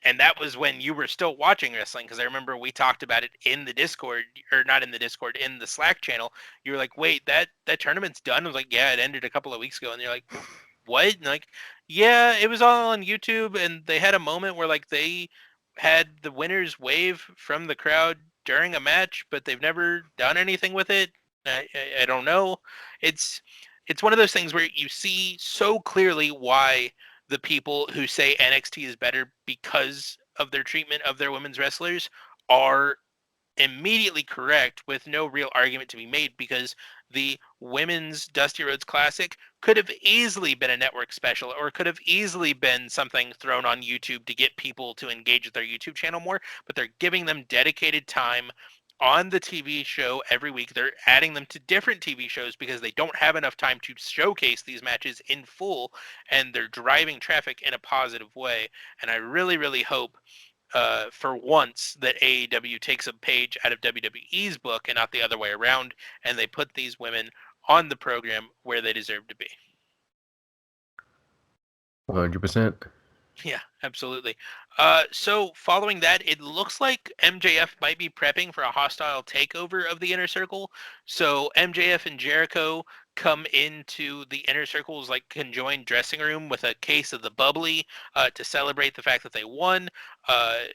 C: and that was when you were still watching wrestling because I remember we talked about it in the Discord, or not in the Discord, in the Slack channel. You were like, "Wait, that tournament's done?" I was like, "Yeah, it ended a couple of weeks ago," and you're like, what? And like, yeah, it was all on YouTube, and they had a moment where like they had the winners wave from the crowd during a match, but they've never done anything with it. I don't know. It's it's one of those things where you see so clearly why the people who say NXT is better because of their treatment of their women's wrestlers are immediately correct with no real argument to be made because the women's Dusty Rhodes Classic could have easily been a network special or could have easily been something thrown on YouTube to get people to engage with their YouTube channel more, but they're giving them dedicated time on the TV show every week. They're adding them to different TV shows because they don't have enough time to showcase these matches in full, and they're driving traffic in a positive way. And I really, really hope for once that AEW takes a page out of WWE's book and not the other way around, and they put these women on the program where they deserve to be.
D: 100%.
C: Yeah, absolutely. So following that, it looks like MJF might be prepping for a hostile takeover of the Inner Circle. So MJF and Jericho come into the Inner Circle's like conjoined dressing room with a case of the bubbly to celebrate the fact that they won.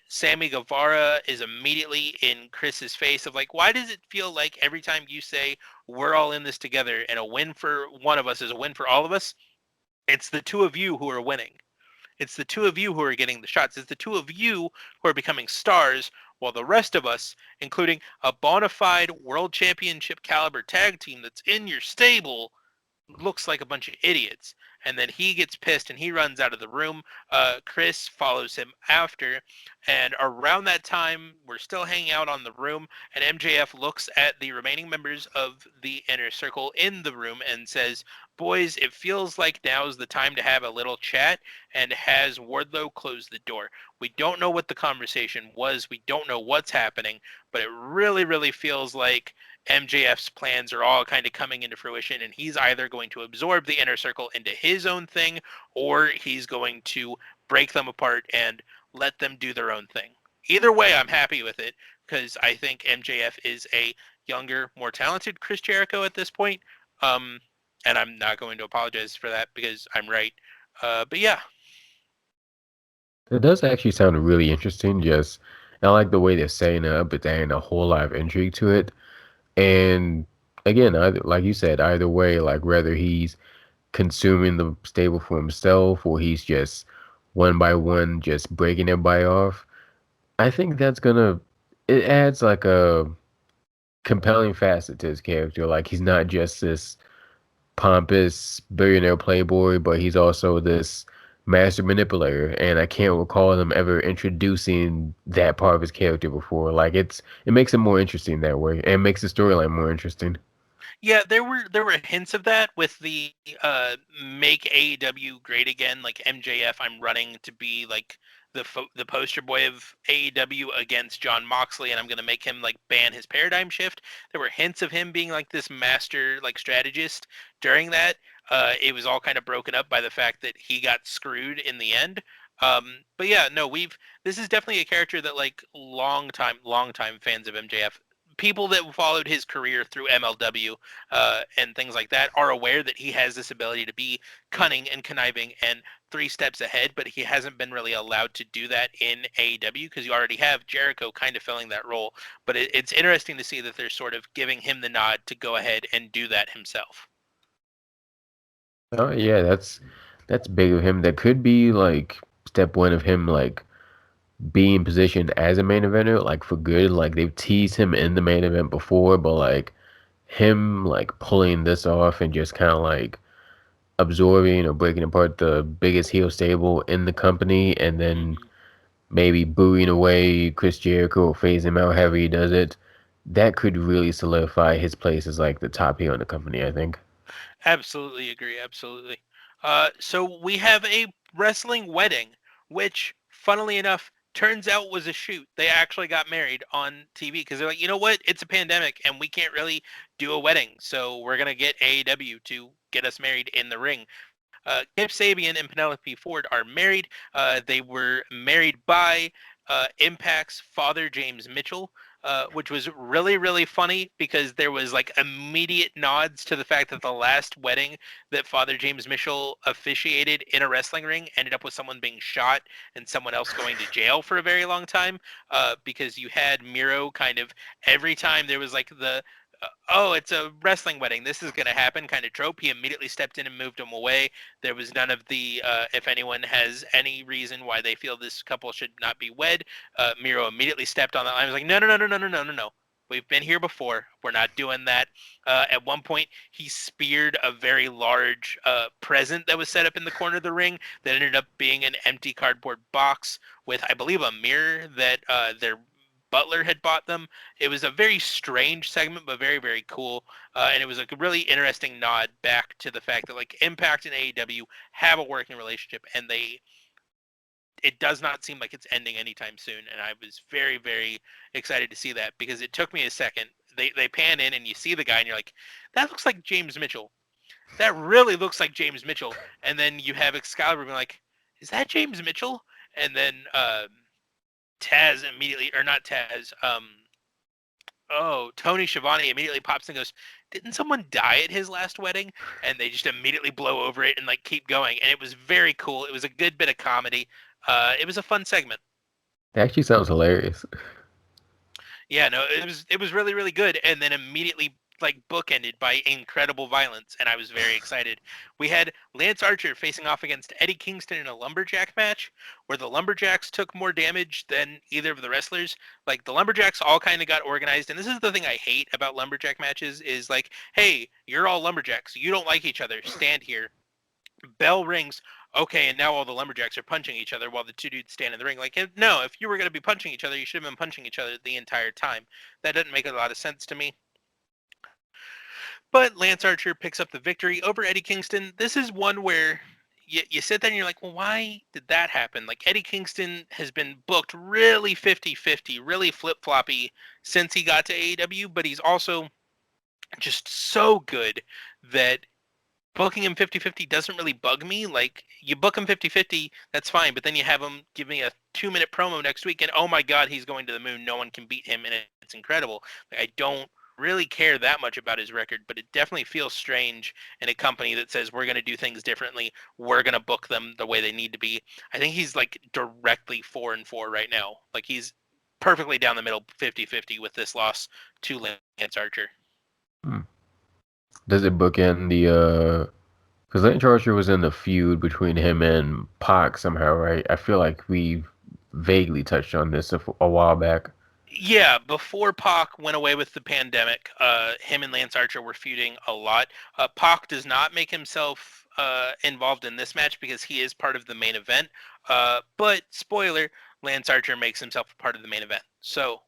C: Sammy Guevara is immediately in Chris's face of like, why does it feel like every time you say we're all in this together and a win for one of us is a win for all of us, it's the two of you who are winning. It's the two of you who are getting the shots. It's the two of you who are becoming stars, while the rest of us, including a bona fide world championship caliber tag team that's in your stable, looks like a bunch of idiots. And then he gets pissed and he runs out of the room. Chris follows him after. And around that time, we're still hanging out on the room. And MJF looks at the remaining members of the Inner Circle in the room and says, boys, it feels like now's the time to have a little chat, and has Wardlow close the door. We don't know what the conversation was. We don't know what's happening, but it really, really feels like MJF's plans are all kind of coming into fruition, and he's either going to absorb the Inner Circle into his own thing, or he's going to break them apart and let them do their own thing. Either way, I'm happy with it because I think MJF is a younger, more talented Chris Jericho at this point. Um, and I'm not going to apologize for that because I'm right. But yeah,
D: It does actually sound really interesting. Just I like the way they're setting it up, but adding a whole lot of intrigue to it. And again, either, like you said, either way, like whether he's consuming the stable for himself or he's just one by one just breaking everybody off, I think that's gonna it adds like a compelling facet to his character. Like he's not just this pompous billionaire playboy, but he's also this master manipulator. And I can't recall him ever introducing that part of his character before. Like it makes it more interesting that way, and makes the storyline more interesting.
C: yeah, there were hints of that with the make AEW great again, like MJF. I'm running to be like the poster boy of AEW against Jon Moxley, and I'm gonna make him like ban his paradigm shift. There were hints of him being like this master like strategist during that. It was all kind of broken up by the fact that he got screwed in the end. But yeah, no, we've this is definitely a character that like long time fans of MJF people that followed his career through MLW and things like that are aware that he has this ability to be cunning and conniving and 3 steps ahead, but he hasn't been really allowed to do that in AEW because you already have Jericho kind of filling that role. But it's interesting to see that they're sort of giving him the nod to go ahead and do that himself.
D: Oh yeah, that's big of him. That could be like step one of him like being positioned as a main eventer, like for good. Like they've teased him in the main event before, but like him like pulling this off and just kind of like absorbing or breaking apart the biggest heel stable in the company, and then maybe booing away Chris Jericho or phase him out however he does it. That could really solidify his place as like the top heel in the company, I think.
C: Absolutely agree. Absolutely. So we have a wrestling wedding, which, funnily enough, turns out was a shoot. They actually got married on TV because they're like, you know what? It's a pandemic and we can't really do a wedding. So we're going to get AEW to get us married in the ring. Kip Sabian and Penelope Ford are married. They were married by Impact's father, James Mitchell, which was really, really funny because there was like immediate nods to the fact that the last wedding that Father James Mitchell officiated in a wrestling ring ended up with someone being shot and someone else going to jail for a very long time, because you had Miro kind of every time there was like the oh, it's a wrestling wedding. This is going to happen kind of trope. He immediately stepped in and moved him away. There was none of the, if anyone has any reason why they feel this couple should not be wed, Miro immediately stepped on that line. I was like, no, no, no, no, no, no, no, no, no. We've been here before. We're not doing that. At one point, he speared a very large present that was set up in the corner of the ring that ended up being an empty cardboard box with, I believe, a mirror that their butler had bought them. It was a very strange segment, but very, very cool. And it was a really interesting nod back to the fact that like Impact and AEW have a working relationship, and it does not seem like it's ending anytime soon. And I was very, very excited to see that because it took me a second. They pan in and you see the guy and you're like, that looks like James Mitchell. That really looks like James Mitchell. And then you have Excalibur being like, is that James Mitchell? And then Taz immediately, or not Taz, Tony Schiavone immediately pops and goes, didn't someone die at his last wedding? And they just immediately blow over it and like keep going. And it was very cool. It was a good bit of comedy. It was a fun segment.
D: That actually sounds hilarious.
C: Yeah, no, it was really, really good. And then immediately like bookended by incredible violence, and I was very excited. We had Lance Archer facing off against Eddie Kingston in a lumberjack match where the lumberjacks took more damage than either of the wrestlers. Like the lumberjacks all kind of got organized, and this is the thing I hate about lumberjack matches is like, hey, you're all lumberjacks. You don't like each other. Stand here. Bell rings. Okay, and now all the lumberjacks are punching each other while the two dudes stand in the ring. Like, no, if you were going to be punching each other, you should have been punching each other the entire time. That doesn't make a lot of sense to me. But Lance Archer picks up the victory over Eddie Kingston. This is one where you sit there and you're like, well, why did that happen? Like, Eddie Kingston has been booked really 50-50, really flip-floppy since he got to AEW, but he's also just so good that booking him 50-50 doesn't really bug me. Like, you book him 50-50, that's fine, but then you have him give me a 2-minute promo next week, and oh my god, he's going to the moon. No one can beat him, and it's incredible. Like, I don't really care that much about his record, but it definitely feels strange in a company that says we're going to do things differently. We're going to book them the way they need to be. I think he's like directly 4-4 right now. Like, he's perfectly down the middle 50-50 with this loss to Lance Archer.
D: Does it bookend the because Lance Archer was in the feud between him and Pac somehow, right? I feel like we vaguely touched on this a while back.
C: Yeah, before Pac went away with the pandemic, him and Lance Archer were feuding a lot. Pac does not make himself involved in this match because he is part of the main event. But spoiler, Lance Archer makes himself a part of the main event. So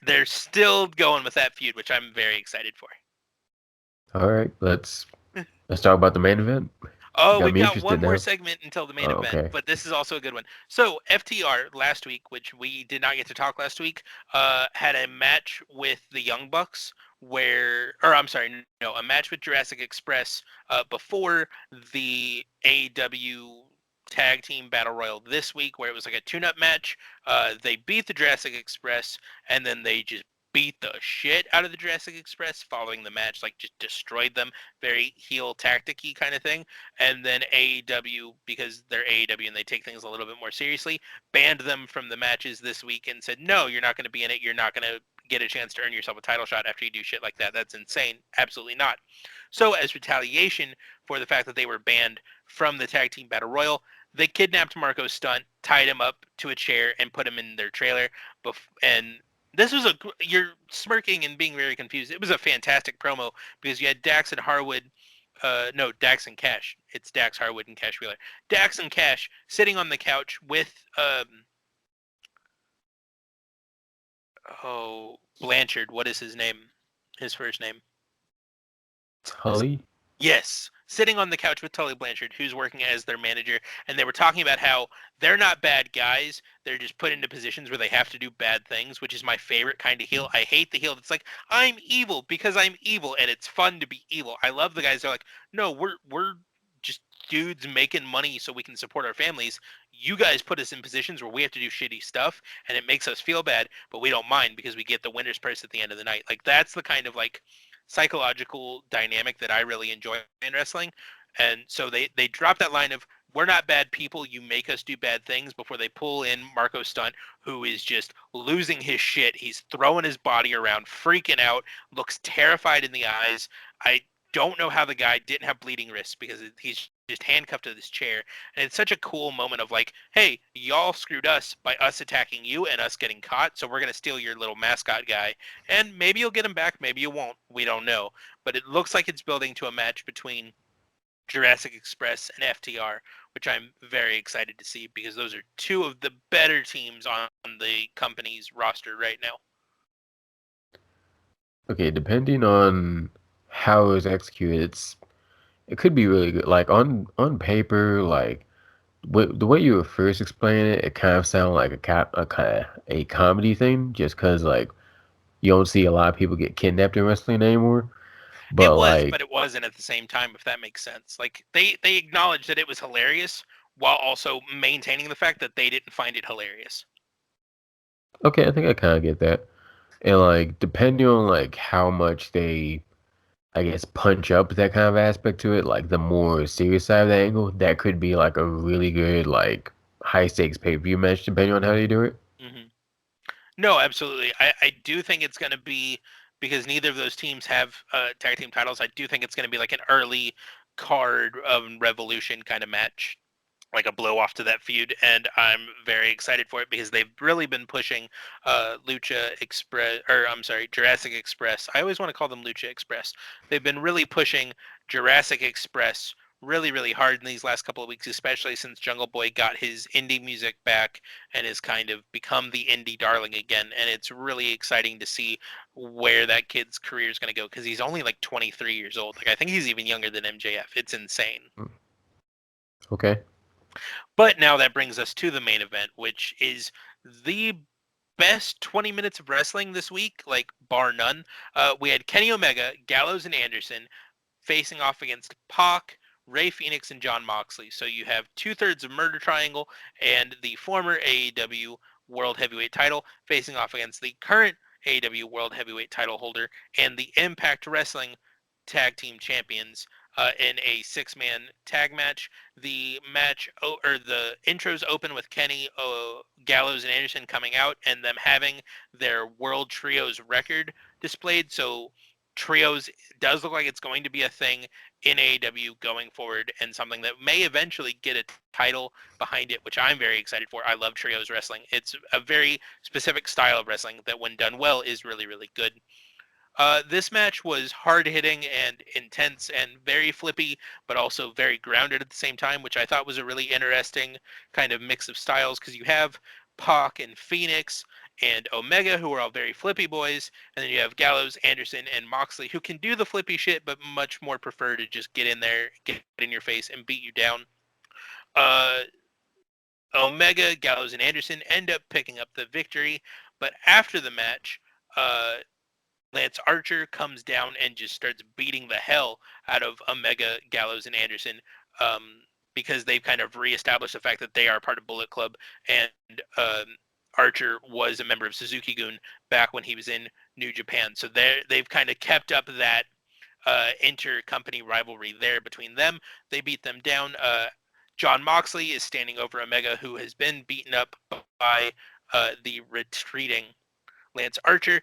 C: they're still going with that feud, which I'm very excited for.
D: All right, let's talk about the main event.
C: Oh,
D: Got
C: we've
D: me
C: got one
D: interested
C: more
D: now.
C: segment until the main
D: Oh,
C: event,
D: okay.
C: but this is also a good one. So FTR last week, which we did not get to talk last week, had a match with the Young Bucks or I'm sorry, no, a match with Jurassic Express before the AEW tag team battle royal this week where it was like a tune-up match. They beat the Jurassic Express, and then they just beat the shit out of the Jurassic Express following the match, like just destroyed them. Very heel tactic-y kind of thing. And then AEW, because they're AEW and they take things a little bit more seriously, banned them from the matches this week and said, no, you're not going to be in it. You're not going to get a chance to earn yourself a title shot after you do shit like that. That's insane. Absolutely not. So as retaliation for the fact that they were banned from the tag team battle royal, they kidnapped Marco Stunt, tied him up to a chair, and put him in their trailer. And this was you're smirking and being very confused. It was a fantastic promo because you had Dax and Harwood. No, Dax and Cash. It's Dax Harwood and Cash Wheeler. Dax and Cash sitting on the couch with Blanchard. What is his name? His first name.
D: Tully?
C: Yes, sitting on the couch with Tully Blanchard, who's working as their manager, and they were talking about how they're not bad guys. They're just put into positions where they have to do bad things, which is my favorite kind of heel. I hate the heel that's like, I'm evil because I'm evil, and it's fun to be evil. I love the guys that are like, no, we're just dudes making money so we can support our families. You guys put us in positions where we have to do shitty stuff, and it makes us feel bad, but we don't mind because we get the winner's purse at the end of the night. Like, that's the kind of like psychological dynamic that I really enjoy in wrestling. And so they drop that line of, we're not bad people, you make us do bad things, before they pull in Marco Stunt, who is just losing his shit. He's throwing his body around, freaking out, looks terrified in the eyes. I don't know how the guy didn't have bleeding wrists because he's just handcuffed to this chair. And it's such a cool moment of like, hey, y'all screwed us by us attacking you and us getting caught, so we're going to steal your little mascot guy. And maybe you'll get him back, maybe you won't. We don't know. But it looks like it's building to a match between Jurassic Express and FTR, which I'm very excited to see because those are two of the better teams on the company's roster right now.
D: Okay, depending on how it was executed, it could be really good. Like on paper, like the way you were first explaining it, it kind of sounded like a comedy thing, just because like you don't see a lot of people get kidnapped in wrestling anymore.
C: It
D: But
C: was,
D: like,
C: but it wasn't at the same time, if that makes sense. Like they acknowledged that it was hilarious while also maintaining the fact that they didn't find it hilarious.
D: okay, I think I kind of get that. And like, depending on like how much they, I guess, punch up that kind of aspect to it, like the more serious side of that angle, that could be like a really good like high stakes pay per view match, depending on how they do it.
C: Hmm. No, absolutely. I do think it's going to be, because neither of those teams have tag team titles. I do think it's going to be like an early card of Revolution kind of match, like a blow off to that feud, and I'm very excited for it because they've really been pushing Lucha Express, or I'm sorry, Jurassic Express. I always want to call them Lucha Express. They've been really pushing Jurassic Express really, really hard in these last couple of weeks, especially since Jungle Boy got his indie music back and has kind of become the indie darling again. And it's really exciting to see where that kid's career is going to go because he's only like 23 years old. Like, I think he's even younger than MJF. It's insane.
D: Okay.
C: But now that brings us to the main event, which is the best 20 minutes of wrestling this week, like bar none. We had Kenny Omega, Gallows, and Anderson facing off against Pac, Ray Phoenix, and Jon Moxley. So you have 2/3 of Murder Triangle and the former AEW World Heavyweight title facing off against the current AEW World Heavyweight title holder and the Impact Wrestling Tag Team Champions in a 6-man tag match. The match, or the intros open with Kenny, Gallows, and Anderson coming out and them having their World Trios record displayed. So Trios does look like it's going to be a thing in AEW going forward, and something that may eventually get a title behind it, which I'm very excited for. I love Trios wrestling. It's a very specific style of wrestling that, when done well, is really, really good. This match was hard hitting and intense and very flippy, but also very grounded at the same time, which I thought was a really interesting kind of mix of styles because you have Pac and Phoenix and Omega, who are all very flippy boys, and then you have Gallows, Anderson, and Moxley, who can do the flippy shit, but much more prefer to just get in there, get in your face, and beat you down. Uh, Omega, Gallows, and Anderson end up picking up the victory, but after the match, uh, Lance Archer comes down and just starts beating the hell out of Omega, Gallows, and Anderson, um, because they've kind of reestablished the fact that they are part of Bullet Club, and Archer was a member of Suzuki-gun back when he was in New Japan. So they've kind of kept up that inter-company rivalry there between them. They beat them down. Jon Moxley is standing over Omega, who has been beaten up by the retreating Lance Archer.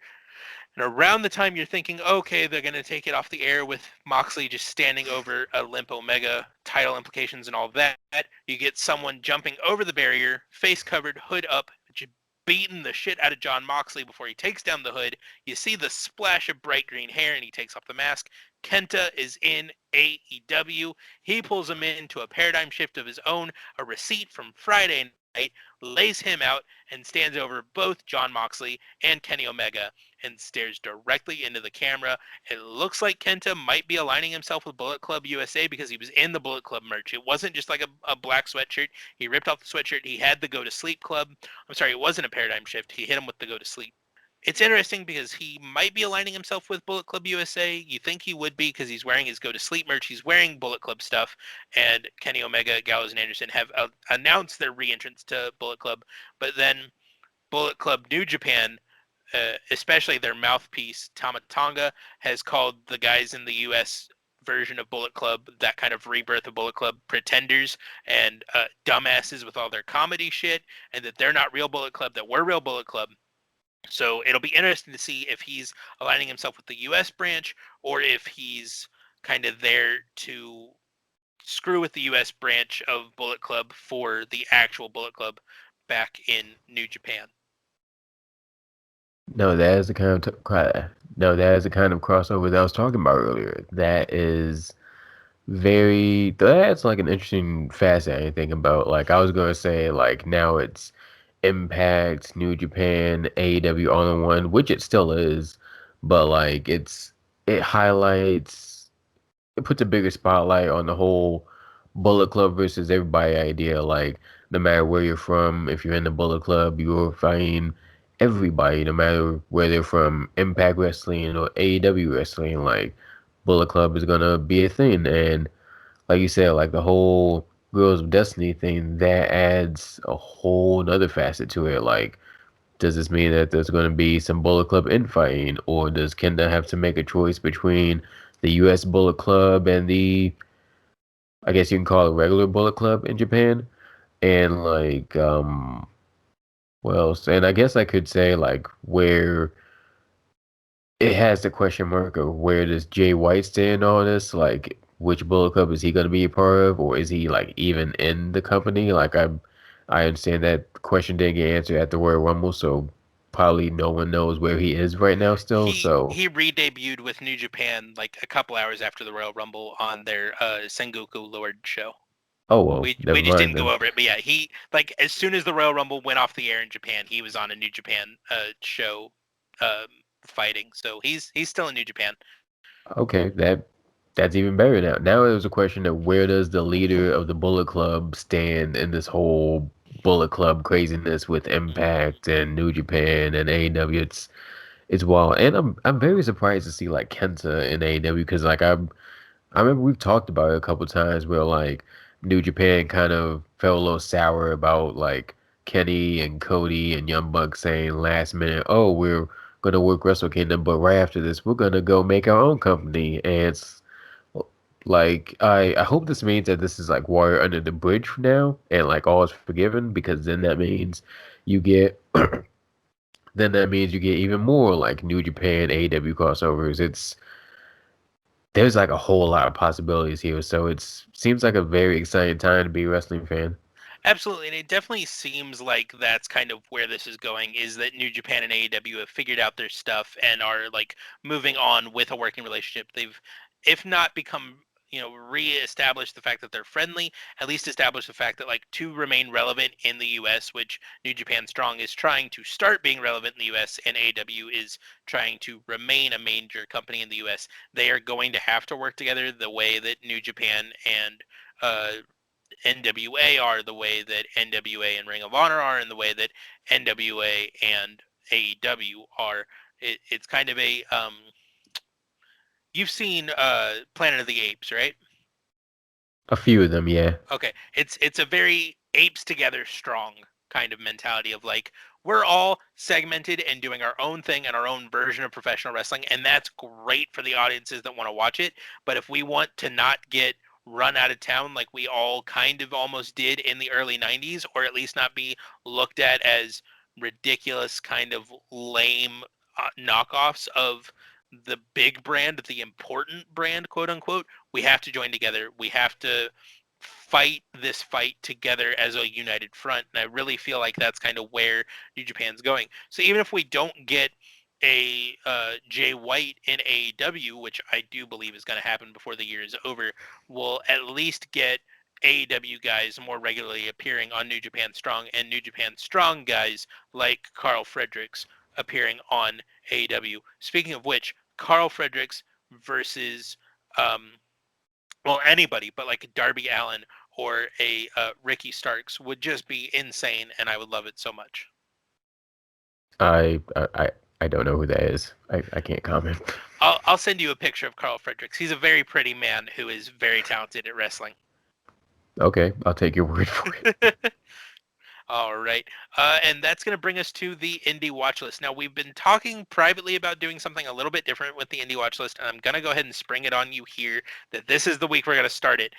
C: And around the time you're thinking, okay, they're going to take it off the air with Moxley just standing over a limp Omega, title implications and all that, you get someone jumping over the barrier, face covered, hood up, beating the shit out of Jon Moxley before he takes down the hood. You see the splash of bright green hair and he takes off the mask. KENTA is in AEW. He pulls him into a paradigm shift of his own, a receipt from Friday night, lays him out, and stands over both Jon Moxley and Kenny Omega and stares directly into the camera. It looks like KENTA might be aligning himself with Bullet Club USA because he was in the Bullet Club merch. It wasn't just like a black sweatshirt. He ripped off the sweatshirt. He had the Go to Sleep Club. I'm sorry, it wasn't a paradigm shift. He hit him with the Go to Sleep. It's interesting because he might be aligning himself with Bullet Club USA. You think he would be because he's wearing his Go to Sleep merch. He's wearing Bullet Club stuff. And Kenny Omega, Gallows, and Anderson have announced their re-entrance to Bullet Club. But then Bullet Club New Japan, especially their mouthpiece, Tama Tonga, has called the guys in the U.S. version of Bullet Club, that kind of rebirth of Bullet Club, pretenders and dumbasses with all their comedy shit, and that they're not real Bullet Club, that we're real Bullet Club. So it'll be interesting to see if he's aligning himself with the U.S. branch or if he's kind of there to screw with the U.S. branch of Bullet Club for the actual Bullet Club back in New Japan.
D: No, that is the kind of that is the kind of crossover that I was talking about earlier. That's like an interesting fascinating thing about, like, I was gonna say, like, now it's Impact, New Japan, AEW all in one, which it still is, but like it highlights, it puts a bigger spotlight on the whole Bullet Club versus everybody idea. Like, no matter where you're from, if you're in the Bullet Club, you're fighting everybody, no matter where they're from, Impact Wrestling or AEW Wrestling. Like, Bullet Club is gonna be a thing, and like you said, like the whole Girls of Destiny thing, that adds a whole nother facet to it. Like, does this mean that there's going to be some Bullet Club infighting, or does Kenda have to make a choice between the U.S. Bullet Club and the, I guess you can call it, regular Bullet Club in Japan? And like, well, and I guess I could say, like, where it has the question mark of where does Jay White stand on this? Like, which Bullet Club is he going to be a part of, or is he like even in the company? Like, I understand that question didn't get answered at the Royal Rumble, so probably no one knows where he is right now still. So,
C: He re-debuted with New Japan like a couple hours after the Royal Rumble on their Sengoku Lord show.
D: oh well,
C: We
D: never
C: just
D: mind
C: didn't go
D: then.
C: over it, but yeah, he, like, as soon as the Royal Rumble went off the air in Japan, he was on a New Japan show um, fighting. So he's still in New Japan.
D: Okay, that's even better now. Now it was a question of where does the leader of the Bullet Club stand in this whole Bullet Club craziness with Impact and New Japan and AEW. It's wild, and I'm very surprised to see like Kenta in AEW, because like I remember we've talked about it a couple times where like New Japan kind of felt a little sour about like Kenny and Cody and Young Bucks saying last minute, oh, we're gonna work Wrestle Kingdom, but right after this we're gonna go make our own company. And it's like, I hope this means that this is like water under the bridge for now, and like all is forgiven, because then that means you get even more like New Japan AEW crossovers. There's like a whole lot of possibilities here, so it's seems like a very exciting time to be a wrestling fan.
C: Absolutely, and it definitely seems like that's kind of where this is going, is that New Japan and AEW have figured out their stuff and are like moving on with a working relationship. They've, if not become, re-established the fact that they're friendly, at least established the fact that, like, to remain relevant in the US, which New Japan Strong is trying to start being relevant in the US and AEW is trying to remain a major company in the US, they are going to have to work together the way that New Japan and uh, NWA are, the way that NWA and Ring of Honor are, and the way that NWA and AEW are. It's kind of a you've seen Planet of the Apes, right?
D: A few of them, yeah.
C: Okay, it's a very apes together strong kind of mentality of like we're all segmented and doing our own thing and our own version of professional wrestling, and that's great for the audiences that want to watch it. But if we want to not get run out of town like we all kind of almost did in the early 90s, or at least not be looked at as ridiculous kind of lame knockoffs of the big brand, the important brand, quote unquote, we have to join together. We have to fight this fight together as a united front. And I really feel like that's kind of where New Japan's going. So even if we don't get a Jay White in AEW, which I do believe is going to happen before the year is over, we'll at least get AEW guys more regularly appearing on New Japan Strong, and New Japan Strong guys like Carl Fredericks appearing on AEW. Speaking of which, Carl Fredericks versus well, anybody, but like Darby Allin or a Ricky Starks would just be insane, and I would love it so much.
D: I don't know who that is. I can't comment.
C: I'll send you a picture of Carl Fredericks. He's a very pretty man who is very talented at wrestling.
D: Okay, I'll take your word for it.
C: All right. And that's going to bring us to the indie watch list. Now, we've been talking privately about doing something a little bit different with the indie watch list, and I'm going to go ahead and spring it on you here that this is the week we're going to start it.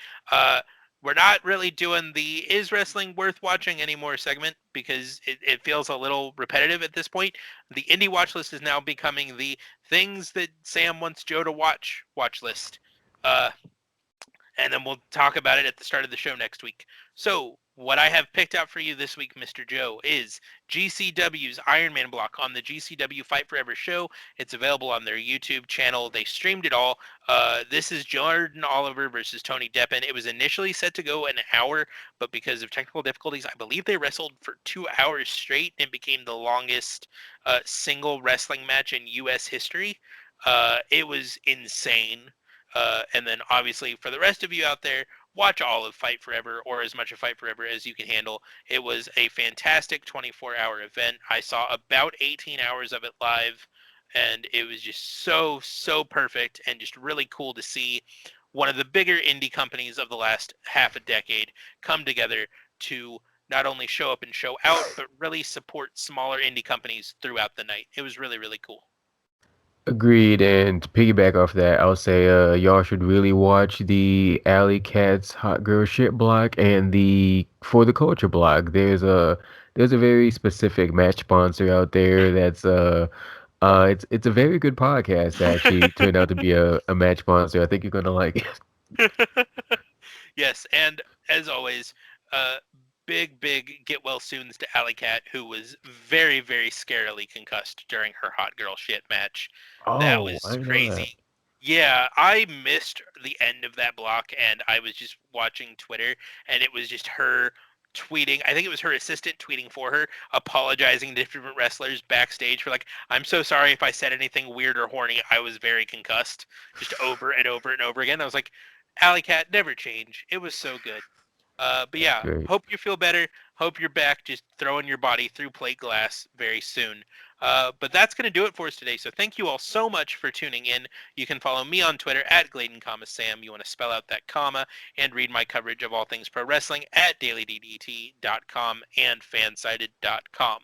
C: We're not really doing the Is Wrestling Worth Watching anymore segment because it feels a little repetitive at this point. The indie watch list is now becoming the things that Sam wants Joe to watch list. And then we'll talk about it at the start of the show next week. So, what I have picked out for you this week, Mr. Joe, is GCW's Iron Man block on the GCW Fight Forever show. It's available on their YouTube channel. They streamed it all. This is Jordan Oliver versus Tony Deppen. It was initially set to go an hour, but because of technical difficulties, I believe they wrestled for 2 hours straight and became the longest single wrestling match in U.S. history. It was insane. And then obviously for the rest of you out there, watch all of Fight Forever or as much of Fight Forever as you can handle. It was a fantastic 24-hour event. I saw about 18 hours of it live, and it was just so perfect and just really cool to see one of the bigger indie companies of the last half a decade come together to not only show up and show out, but really support smaller indie companies throughout the night. It was really, really cool.
D: Agreed, and to piggyback off that, I'll say y'all should really watch the Alley Cats Hot Girl Shit block and the For the Culture block. There's a very specific match sponsor out there that's it's a very good podcast that actually turned out to be a match sponsor. I think you're gonna like it.
C: Yes, and as always, big get well soons to Alley Cat, who was very scarily concussed during her hot girl shit match. That
D: Oh,
C: was
D: I know that.
C: crazy. Yeah, I missed the end of that block, and I was just watching Twitter, and it was just her tweeting. I think it was her assistant tweeting for her, apologizing to different wrestlers backstage for like, I'm so sorry if I said anything weird or horny. I was very concussed, just over and over and over again. I was like, Alley Cat, never change. It was so good. But yeah,
D: Great.
C: hope you feel better. Hope you're back just throwing your body through plate glass very soon. But that's going to do it for us today. So thank you all so much for tuning in. You can follow me on Twitter at Gladen, Sam. You want to spell out that comma and read my coverage of all things pro wrestling at dailyddt.com and fansided.com.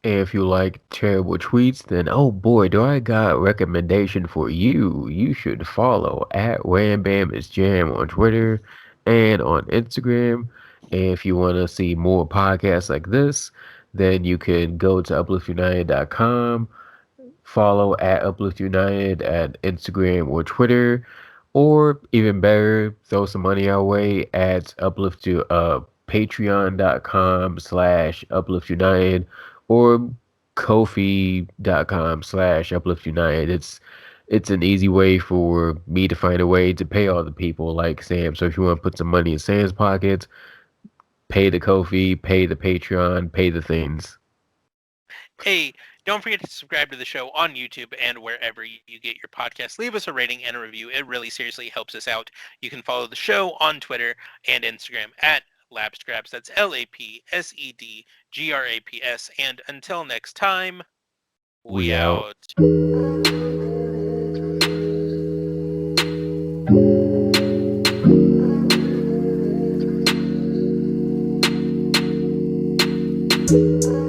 D: If you like terrible tweets, then oh boy, do I got a recommendation for you. You should follow at Wham Bam is Jam on Twitter and on Instagram. If you want to see more podcasts like this, then you can go to upliftunited.com, follow at Uplift United at Instagram or Twitter, or even better, throw some money our way at patreon.com/upliftunited or kofi.com/upliftunited. It's an easy way for me to find a way to pay all the people like Sam. So if you want to put some money in Sam's pockets, pay the Kofi, pay the Patreon, pay the things.
C: Hey, don't forget to subscribe to the show on YouTube and wherever you get your podcasts. Leave us a rating and a review. It really seriously helps us out. You can follow the show on Twitter and Instagram at Lapsgraps. That's LAPSEDGRAPS. And until next time, we
D: We out.
C: out.
E: you